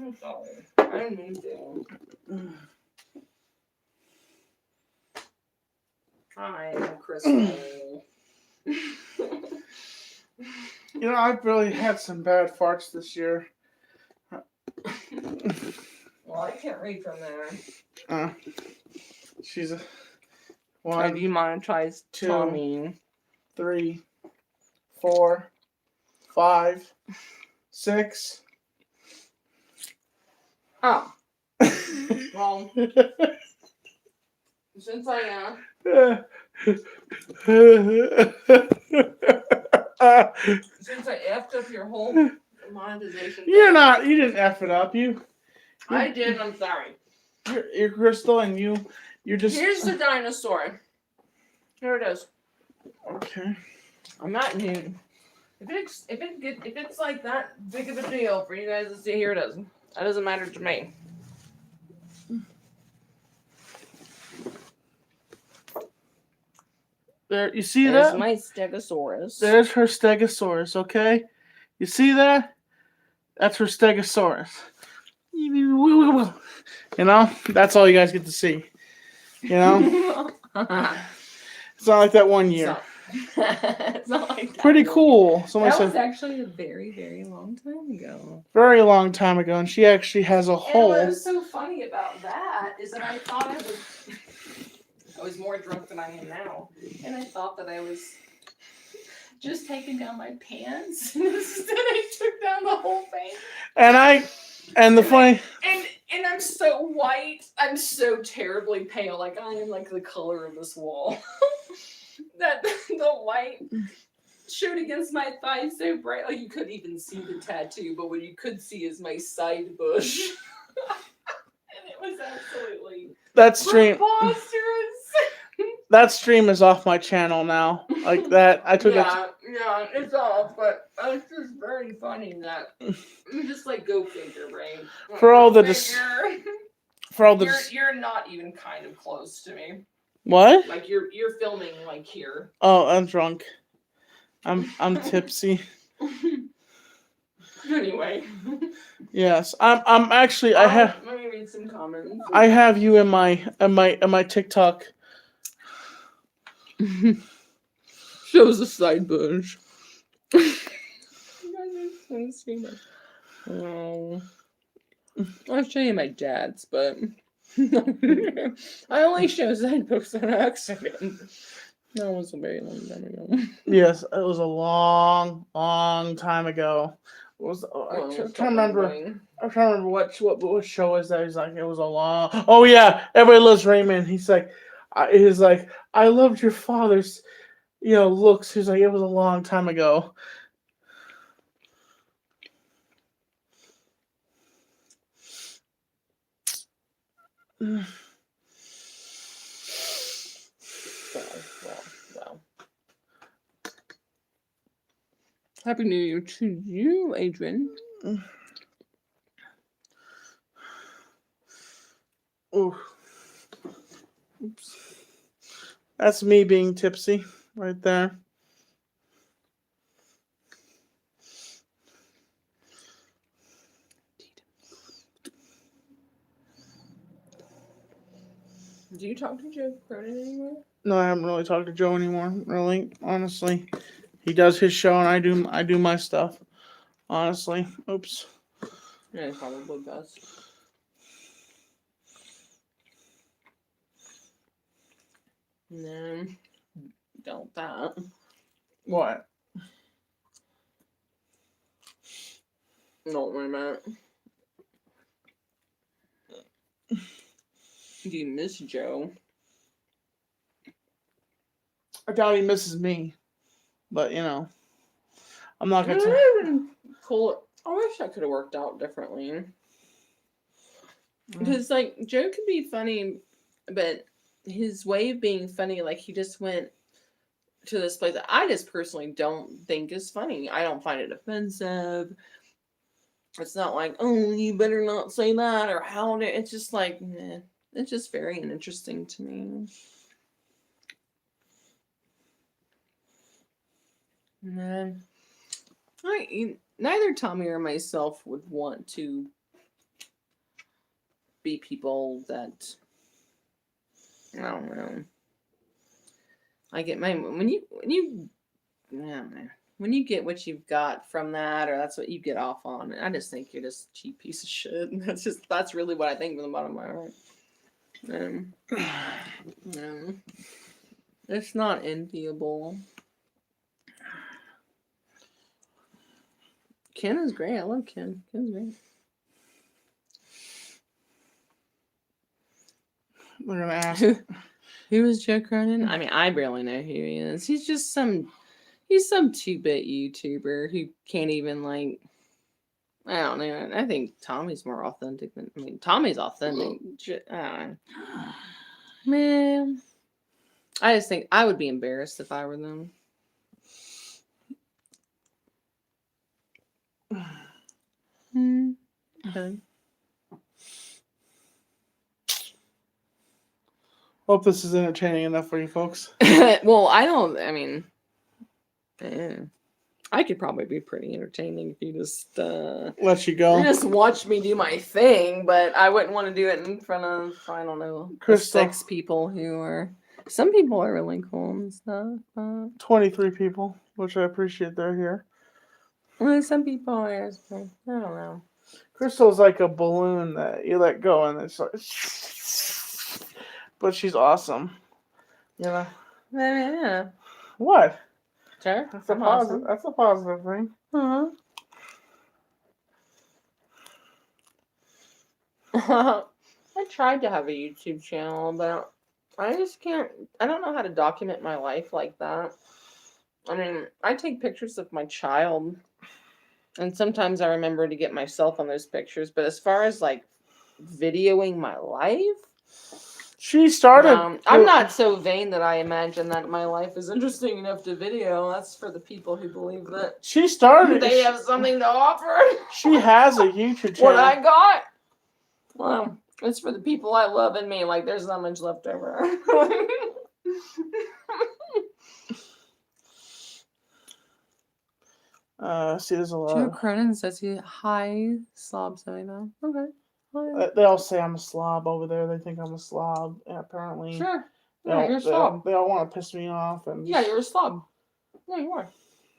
I'm sorry. I didn't mean to. Hi, I'm Krystal. You know, I've really had some bad farts this year. Well, I can't read from there. She's a I demonetized 2, Tommy. 3, 4, 5, 6. Oh. Well, since I since I effed up your whole monetization. You didn't F it up. I did, I'm sorry. You're Krystal and you're just. Here's the dinosaur. Here it is. Okay. I'm not nude. If it's like that big of a deal for you guys to see, here it is. That doesn't matter to me. There, you see There's that? my Stegosaurus. There's her Stegosaurus, okay? You see that? That's her Stegosaurus. You know? That's all you guys get to see. You know? It's not like that one year. It's not like that. Pretty cool. That was actually a very, very long time ago. Very long time ago, and she actually has a hole. And what was so funny about that is that I thought I was more drunk than I am now, and I thought that I was just taking down my pants. Instead, I took down the whole thing. And the funny. And I'm so white. I'm so terribly pale. Like I am like the color of this wall. That the white showed against my thighs so bright. Like you couldn't even see the tattoo, but what you could see is my side bush. And it was absolutely that stream. preposterous. That stream is off my channel now. Like that, I took yeah, it's off, but it's just very funny that you just like go figure, right? For all the you're not even kind of close to me. What? Like you're filming like here. Oh, I'm drunk. I'm tipsy. Anyway. Yes, I'm actually. Let me read some comments. I have you in my TikTok. Shows a side bush. Oh. I'll show you my dad's, but I only show side books on accident. That was a very long time ago. Yes, it was a long time ago. I'm trying to remember. I'm trying to remember what show is that. He's like, it was a long. Oh yeah, Everybody Loves Raymond. He's like, I loved your father's, looks. He's like, it was a long time ago. Wow. Happy New Year to you, Adrian. Ooh. Oops. That's me being tipsy right there. Do you talk to Joe Cronin anymore? No, I haven't really talked to Joe anymore. Really, honestly, he does his show and I do my stuff. Honestly, oops. Yeah, probably best. No, don't that. What? Don't worry about it. Do you miss Joe? I doubt he misses me, but you know, I'm not gonna. Cool. I wish that could have worked out differently. Because like Joe could be funny, but his way of being funny, like he just went to this place that I just personally don't think is funny. I don't find it offensive. It's not like, oh, you better not say that or how dare. It's just like, meh. It's just very uninteresting to me. Man, neither Tommy or myself would want to be people that, I don't know. I get my when you get what you've got from that, or that's what you get off on. I just think you're just a cheap piece of shit. That's really what I think from the bottom of my heart. It's not enviable. Ken is great. I love Ken. Ken's great. We're gonna ask who is Joe Cronin? I mean, I barely know who he is. He's just some 2-bit YouTuber who can't even like. I don't know. I think Tommy's more authentic than. I mean, Tommy's authentic. I don't know. Man, I just think I would be embarrassed if I were them. Okay. Hope this is entertaining enough for you folks. Well, I mean, I could probably be pretty entertaining if you just let you go. Just watch me do my thing, but I wouldn't want to do it in front of, I don't know, Krystal. 6 people who are. Some people are really cool and stuff. 23 people, which I appreciate they're here. Well, some people are. I don't know. Krystal's like a balloon that you let go and it's like. But she's awesome. You know? Yeah. What? Sure. That's a positive. Awesome. That's a positive thing. I tried to have a YouTube channel, but I just can't. I don't know how to document my life like that. I mean, I take pictures of my child, and sometimes I remember to get myself on those pictures. But as far as like videoing my life, she started. I'm not so vain that I imagine that my life is interesting enough to video. That's for the people who believe that she started. They have something to offer. She has a YouTube channel. What I got? Well, it's for the people I love and me. Like, there's not much left over. See, there's a lot. Joe Cronin says hi, slob 79. Okay. They all say I'm a slob over there. They think I'm a slob. And apparently, sure. Yeah, you're a slob. They all want to piss me off. And yeah, you're a slob. Yeah, you are.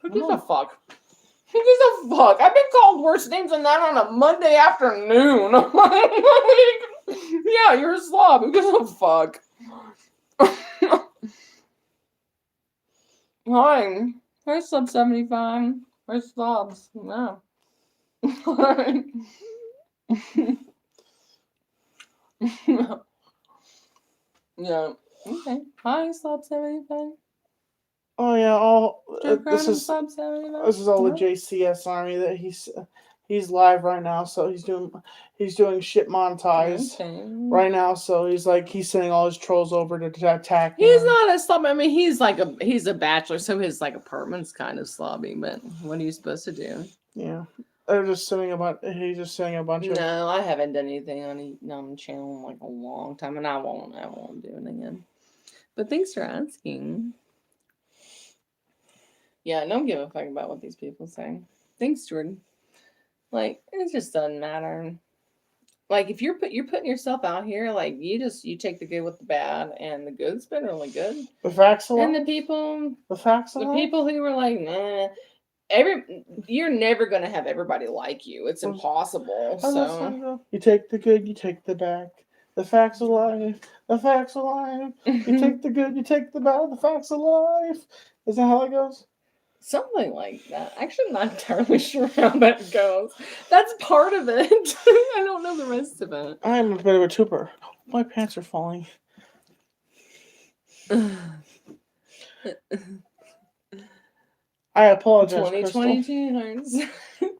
Who gives a fuck? Who gives a fuck? I've been called worse names than that on a Monday afternoon. Yeah, you're a slob. Who gives a fuck? Hi. Hi, Sub 75. Hi, slobs. No. Yeah. Okay. Hi, Slob 75. Oh yeah. This is Slob 75. This is all the JCS Army that he's live right now. So he's doing shit montage right now. So he's sending all his trolls over to attack. He's not a slob. I mean, he's a bachelor, so his like apartment's kind of slobby. But what are you supposed to do? Yeah. They're just sending a bunch. He's just sending a bunch of. No, I haven't done anything on the channel in like a long time, and I won't do it again. But thanks for asking. Yeah, don't give a fuck about what these people say. Thanks, Jordan. Like, it just doesn't matter. Like, if you're putting yourself out here, like, you take the good with the bad, and the good's been really good. The facts and the people who were like, nah, you're never gonna have everybody like you. It's impossible. So you take the good, you take the bad. The facts of life. The facts of life. You take the good, you take the bad. The facts of life. Is that how it goes? Something like that. Actually, I'm not entirely sure how that goes. That's part of it. I don't know the rest of it. I'm a bit of a trooper. My pants are falling. I apologize, 2022 hearts.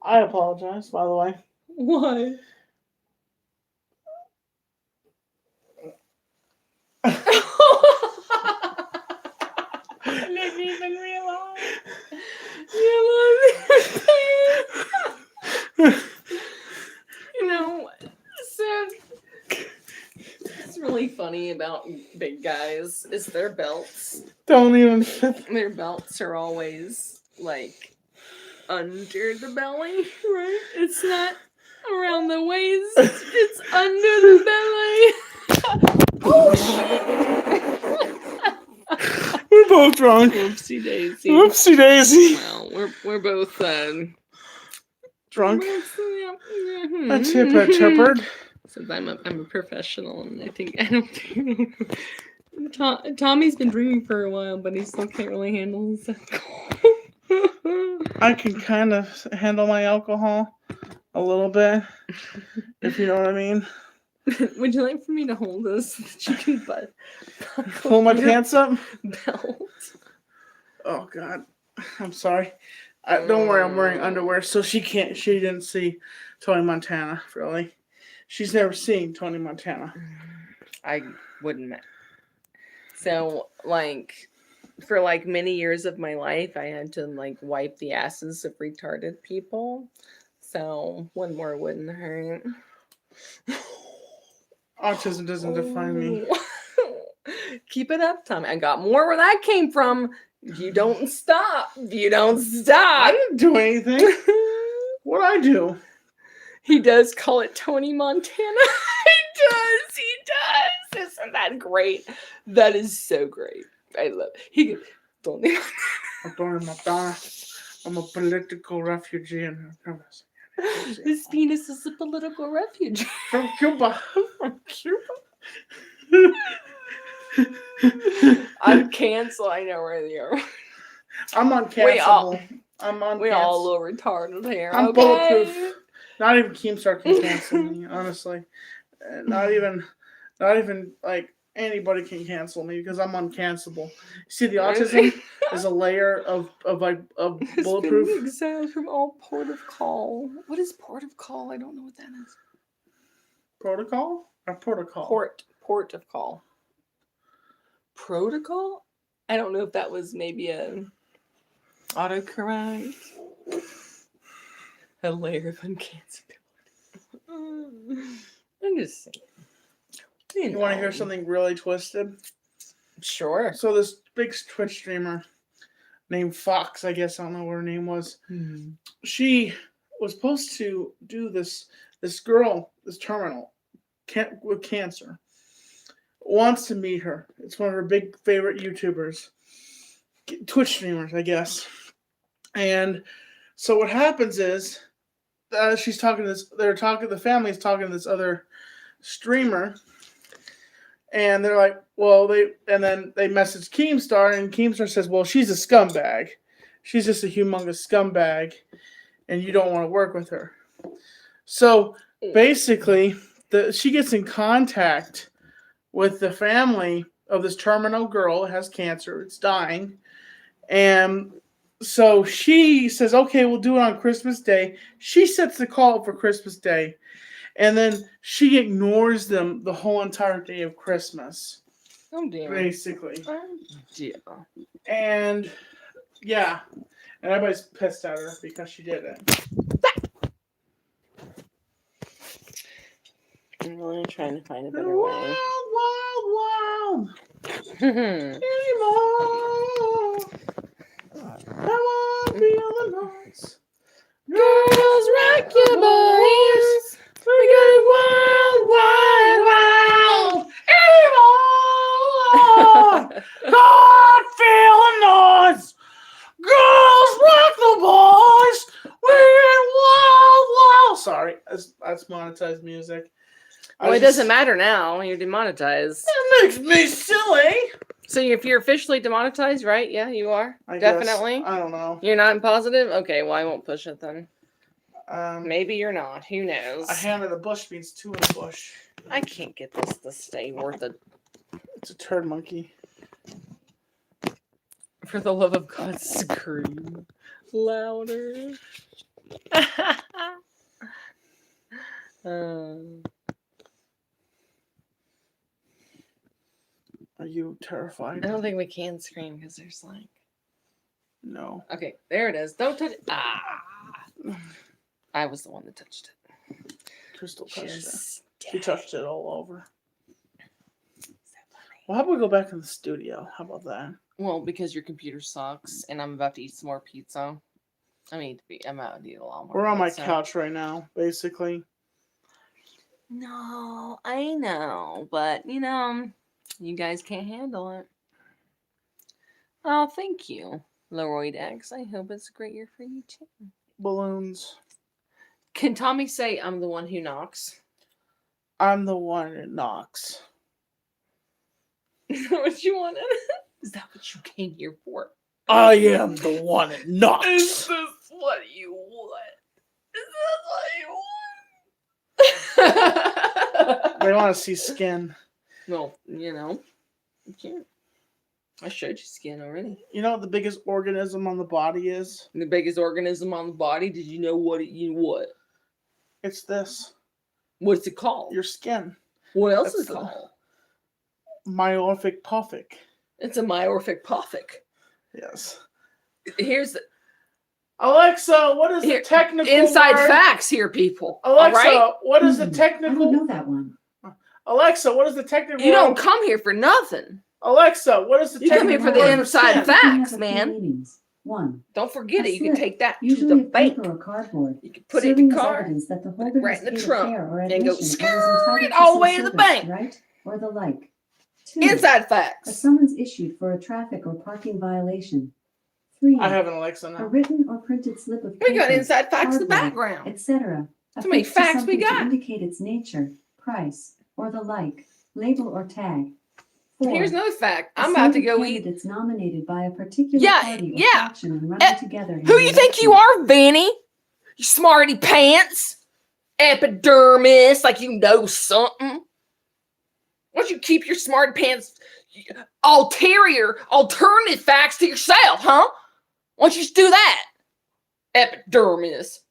I apologize, by the way. Why? I didn't even realize. You know, so it's really funny about big guys is their belts. Don't even fit. Their belts are always like under the belly, right? It's not around the waist. It's under the belly. Oh shit! We're both drunk. Whoopsie daisy. Whoopsie daisy. Well, we're both drunk. Mm-hmm. A chippered. Since I'm a professional, and I don't think Tommy's been drinking for a while, but he still can't really handle his alcohol. I can kind of handle my alcohol a little bit, if you know what I mean. Would you like for me to hold this so that you can pull my pants up? Belt. Oh God, I'm sorry. Don't worry, I'm wearing underwear, so she didn't see Tony Montana, really. She's never seen Tony Montana. I wouldn't. So, like, for like many years of my life, I had to like wipe the asses of retarded people. So one more wouldn't hurt. Autism doesn't define me. Keep it up, Tommy. I got more where that came from. You don't stop. You don't stop. I didn't do anything. What'd I do? He does call it Tony Montana. He does. Isn't that great? That is so great. I love it. He goes, Tony Montana. I'm a political refugee. His penis is a political refugee. From Cuba. From Cuba? I'm canceled. I know where they are. I'm uncancelable. We all a little retarded here. I'm bulletproof. Not even Keemstar can cancel me, honestly. Not even like anybody can cancel me because I'm uncancelable. See, the autism is a layer of bulletproof. Been exiled from all port of call. What is port of call? I don't know what that is. Protocol or protocol? Port of call. Protocol? I don't know if that was maybe a autocorrect. A layer of uncancelability. I'm just saying. You want to hear something really twisted? Sure. So this big Twitch streamer named Fox, I guess, I don't know what her name was. Mm-hmm. She was supposed to do this girl, this terminal, with cancer, wants to meet her. It's one of her big favorite YouTubers, Twitch streamers, I guess. And so what happens is, she's talking to this. The family's talking to this other streamer, and they're like, then they message Keemstar, and Keemstar says, well, she's a scumbag. She's just a humongous scumbag, and you don't want to work with her. So basically, she gets in contact with the family of this terminal girl. It has cancer. It's dying. And so she says, okay, we'll do it on Christmas Day. She sets the call up for Christmas Day. And then she ignores them the whole entire day of Christmas. Oh, dear. Basically. Oh, dear. And, yeah. And everybody's pissed at her because she did it. really trying to find a better wild, way. wild, wild. Anymore. Come on, feel the noise. Girls, rock your bodies. We got it wild, wild, wild. Anymore. God, feel the noise. Girls, rock the boys. We're wild, wild. Sorry, that's monetized music. Well, it doesn't matter now. You're demonetized. That makes me silly. So if you're officially demonetized, right? Yeah, you are. Definitely. I don't know. You're not positive? Okay, well, I won't push it then. Maybe you're not. Who knows? A hand in the bush means two in the bush. I can't get this to stay worth it. It's a turd monkey. For the love of God, scream louder. Are you terrified? I don't think we can scream because there's like... No. Okay, there it is. Don't touch it. Ah! I was the one that touched it. Krystal touched it. She touched it all over. Well, how about we go back in the studio? How about that? Well, because your computer sucks, and I'm about to eat some more pizza. I'm out to eat a lot more. We're on my couch right now, basically. No, I know, but you guys can't handle it. Oh, thank you, Leroy X. I hope it's a great year for you too. Balloons. Can Tommy say I'm the one who knocks? I'm the one that knocks. Is that what you wanted? Is that what you came here for? I am the one that knocks. Is this what you want? Is this what you want? They want to see skin. Well, you can't. I showed you skin already. You know what the biggest organism on the body is? The biggest organism on the body? Did you know what? It's this. What's it called? Your skin. What else is it called? Myoffic puffic. It's a myoffic puffic. Yes. Here's the... Alexa, what is the technical inside word? Facts here, people. Alexa, right? What is the technical... I don't know that one. Alexa, what is the technical You don't come here for nothing. Alexa, what is the You come here for the inside facts, man. Meanings. 1. Don't forget it. You can take that to Usually the bank. paper or cardboard. You can put it in the car, evidence that the holder right in the has paid a trunk, fare or and admission go and is skirt it entitled all the some way to the service, bank. Right? Or the like. 2. Inside A facts. summons issued for a traffic or parking violation. 3. I have an Alexa A now. written or printed slip of We got paper, inside facts in the cardboard, background. etc. How many affixed to facts we something got? To indicate its nature, price, or the like, label or tag. 4. Here's another fact. A I'm about to slate go of eat. candidates nominated by a particular Yeah, party or yeah. faction and running together. in Who an you think you election. are, Vanny? You smarty pants? Epidermis, like you know something. Why don't you keep your smarty pants alternative facts to yourself, huh? Why don't you just do that? Epidermis.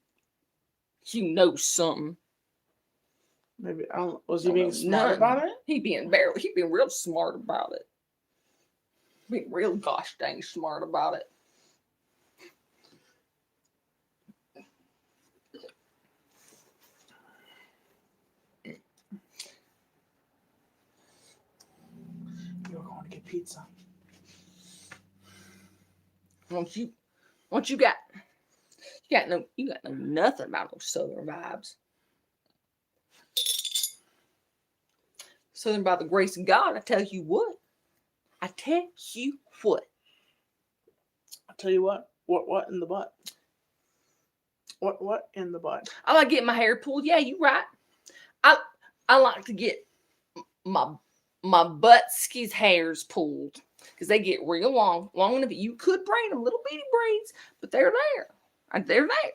You know something. Maybe I don't. Was he being smart about it? He being real smart about it. Being real gosh dang smart about it. You're going to get pizza. What you got? You got no nothing about those Southern vibes. Southern by the grace of God, I tell you what. I'll tell you what. What in the butt? What in the butt? I like getting my hair pulled. Yeah, you right. I like to get my butt skis hairs pulled because they get real long enough. You could braid them, little bitty braids, but they're there. They're there.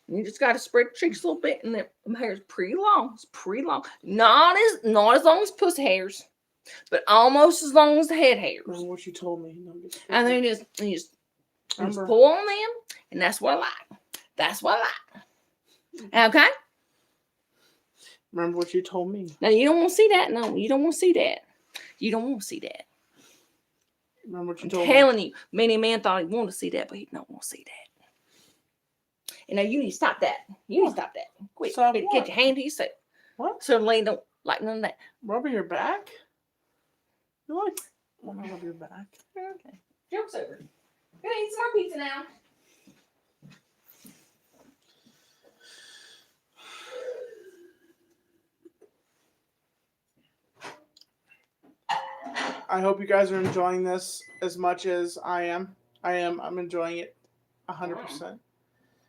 And you just got to spread the cheeks a little bit, and then my hair's pretty long. It's pretty long. Not as long as pussy hairs, but almost as long as the head hairs. Remember what you told me. And then you just pull on them, and that's what I like. That's what I like. Okay? Remember what you told me. Now, you don't want to see that. No, you don't want to see that. You don't want to see that. Remember what you I'm told me. telling you, many men thought he wanted to see that, but he don't want to see that. And now you need to stop that. You need to stop that. Quick, Stop get what? your hand to yourself. What? So lay don't like none of that. Rubbing your back? You like when I rub your back? Okay. Joke's over. Gonna eat some more pizza now. I hope you guys are enjoying this as much as I am. I'm enjoying it 100%.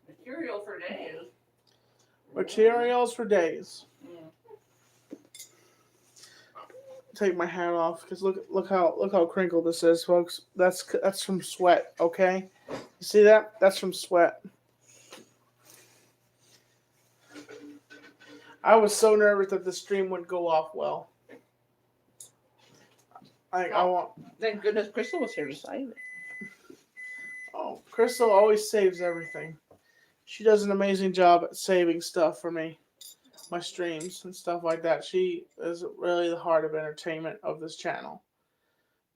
Material for days. Materials for days. Take my hat off because look how crinkled this is, folks. That's from sweat. Okay, you see that? That's from sweat. I was so nervous that the stream wouldn't go off well. I want. Thank goodness Krystal was here to save it. Oh, Krystal always saves everything. She does an amazing job at saving stuff for me, my streams and stuff like that. She is really the heart of entertainment of this channel.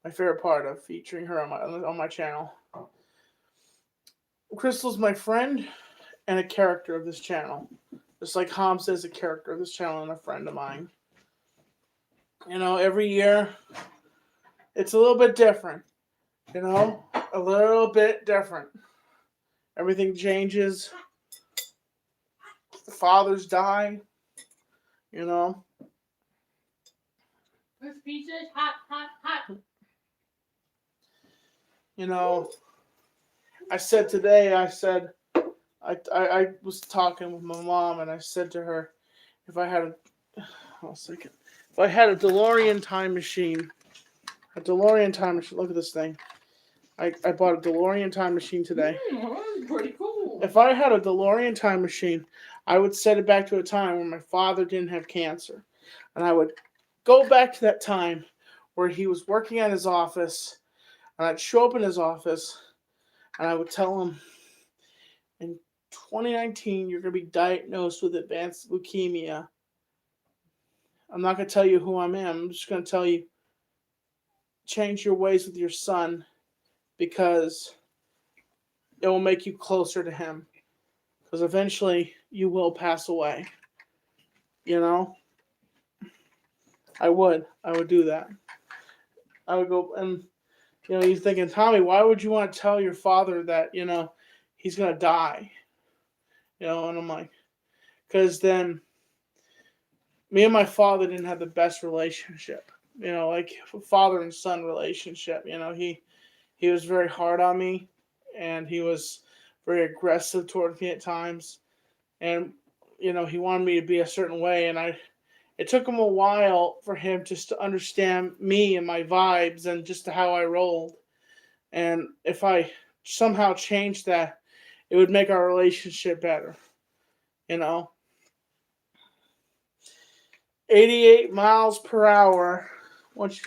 My favorite part of featuring her on my channel. Krystal's my friend and a character of this channel. Just like Hamza is a character of this channel and a friend of mine. You know, every year it's a little bit different. You know, a little bit different. Everything changes. The fathers die. You know. This pizza is hot, hot, hot. You know, I was talking with my mom and I said to her, if I had a DeLorean time machine, look at this thing. I bought a DeLorean time machine today. That's pretty cool. If I had a DeLorean time machine, I would set it back to a time when my father didn't have cancer. And I would go back to that time where he was working at his office, and I'd show up in his office, and I would tell him, in 2019, you're going to be diagnosed with advanced leukemia. I'm not going to tell you who I am. I'm just going to tell you, change your ways with your son, because it will make you closer to him. Because eventually you will pass away. You know? I would do that. I would go, and you know, you're thinking, Tommy, why would you want to tell your father that, you know, he's going to die? You know, and I'm like, because then me and my father didn't have the best relationship. You know, like father and son relationship. You know, he was very hard on me, and he was very aggressive toward me at times. And, you know, he wanted me to be a certain way, and it took him a while for him just to understand me and my vibes and just how I rolled. And if I somehow changed that, it would make our relationship better. You know? 88 miles per hour. Once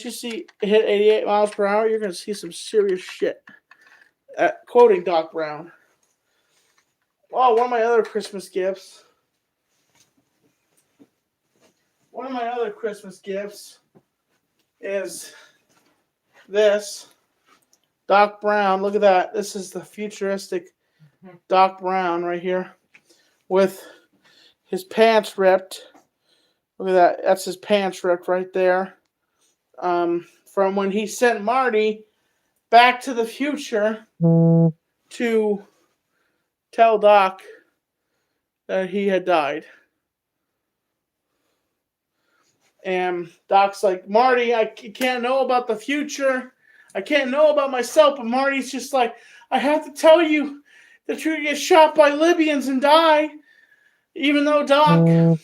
you hit 88 miles per hour, you're going to see some serious shit. Quoting Doc Brown. Oh, one of my other Christmas gifts. One of my other Christmas gifts is this. Doc Brown. Look at that. This is the futuristic Doc Brown right here. With his pants ripped. Look at that. That's his pants ripped right there. From when he sent Marty back to the future to tell Doc that he had died. And Doc's like, Marty, I can't know about the future. I can't know about myself. But Marty's just like, I have to tell you that you're going to get shot by Libyans and die. Even though Doc,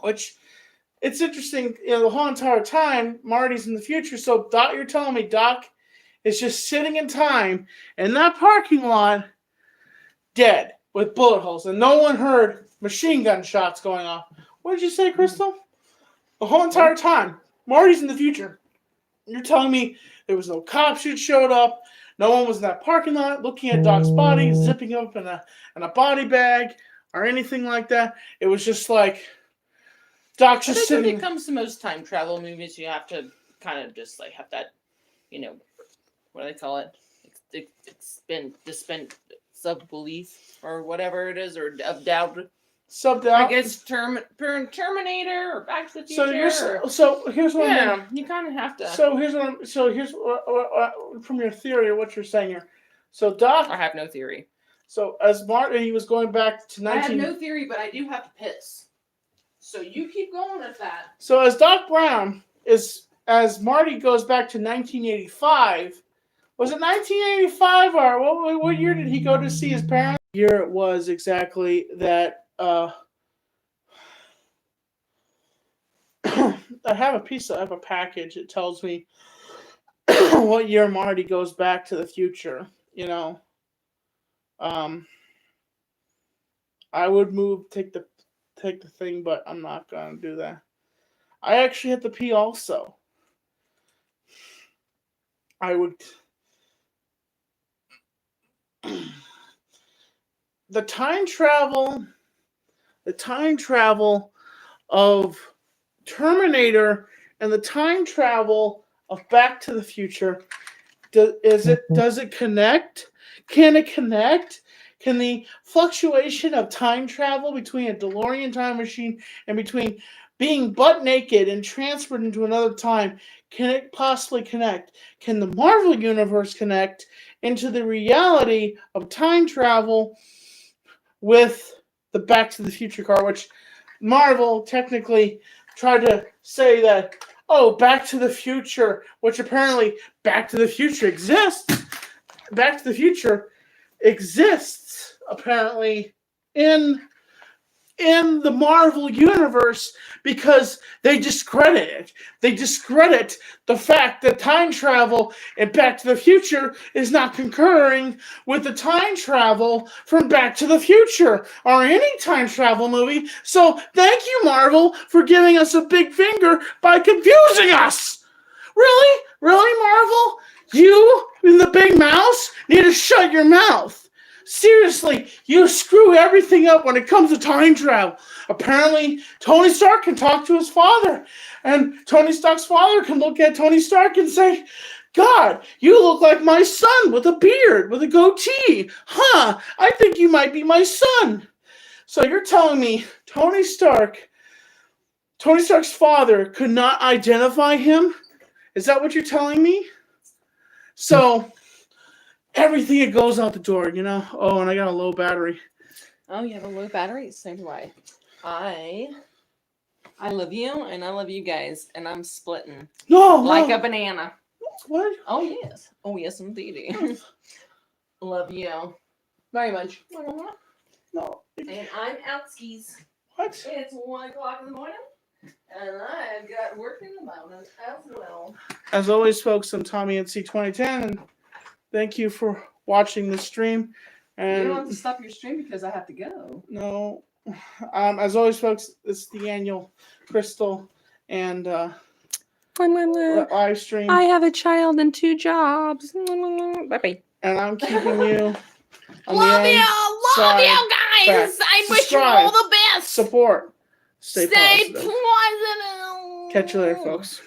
which it's interesting, you know, the whole entire time, Marty's in the future. So Doc, you're telling me Doc is just sitting in time in that parking lot, dead with bullet holes, and no one heard machine gun shots going off. What did you say, Krystal? The whole entire time, Marty's in the future. You're telling me there was no cops who showed up, no one was in that parking lot looking at Doc's body, zipping up in a body bag or anything like that. It was just like Doc's just sitting. When it comes to most time travel movies, you have to kind of just like have that, you know, what do they call it? It's been dispense of belief or whatever it is, or of doubt. Doc. I guess Terminator or Back to the So Future. here's what yeah, you kind of have to. So here's what from your theory or what you're saying here. So Doc, I have no theory. So as Martin, he was going back to 19. I have no theory, but I do have to piss. So you keep going with that. So as Doc Brown as Marty goes back to 1985. Was it 1985 or what year did he go to see his parents? Year it was exactly that. I have a package. It tells me what year Marty goes back to the future. You know, I would take the thing, but I'm not gonna do that. I actually have to pee also. I would. The time travel of Terminator and the time travel of Back to the Future, does it connect? Can it connect? Can the fluctuation of time travel between a DeLorean time machine and between being butt naked and transferred into another time, can it possibly connect? Can the Marvel Universe connect into the reality of time travel with the Back to the Future car, which Marvel technically tried to say that, Back to the Future, which apparently Back to the Future exists. Back to the Future exists, apparently, in the Marvel Universe because they discredit it. They discredit the fact that time travel in Back to the Future is not concurring with the time travel from Back to the Future or any time travel movie. So thank you, Marvel, for giving us a big finger by confusing us. Really? Really, Marvel? You and the big mouse need to shut your mouth. Seriously, you screw everything up when it comes to time travel. Apparently, Tony Stark can talk to his father. And Tony Stark's father can look at Tony Stark and say, God, you look like my son with a beard, with a goatee. Huh, I think you might be my son. So you're telling me Tony Stark's father could not identify him? Is that what you're telling me? So everything it goes out the door, you know. Oh, and I got a low battery. Oh, you have a low battery? So do I. I love you, and I love you guys, and I'm splitting like a banana. What? Oh yes. Oh yes, indeed. Love you very much. No. And I'm out skis. What? It's 1 o'clock in the morning, and I've got work in the morning as well. As always, folks, I'm Tommy at C2010, and thank you for watching the stream. And You don't have to stop your stream because I have to go. No. As always, folks, it's the annual Krystal and live stream. I have a child and 2 jobs. Bye-bye. And I'm keeping you on Love the you back. guys. I wish you all the best. Support. Stay positive. Positive. Catch you later, folks.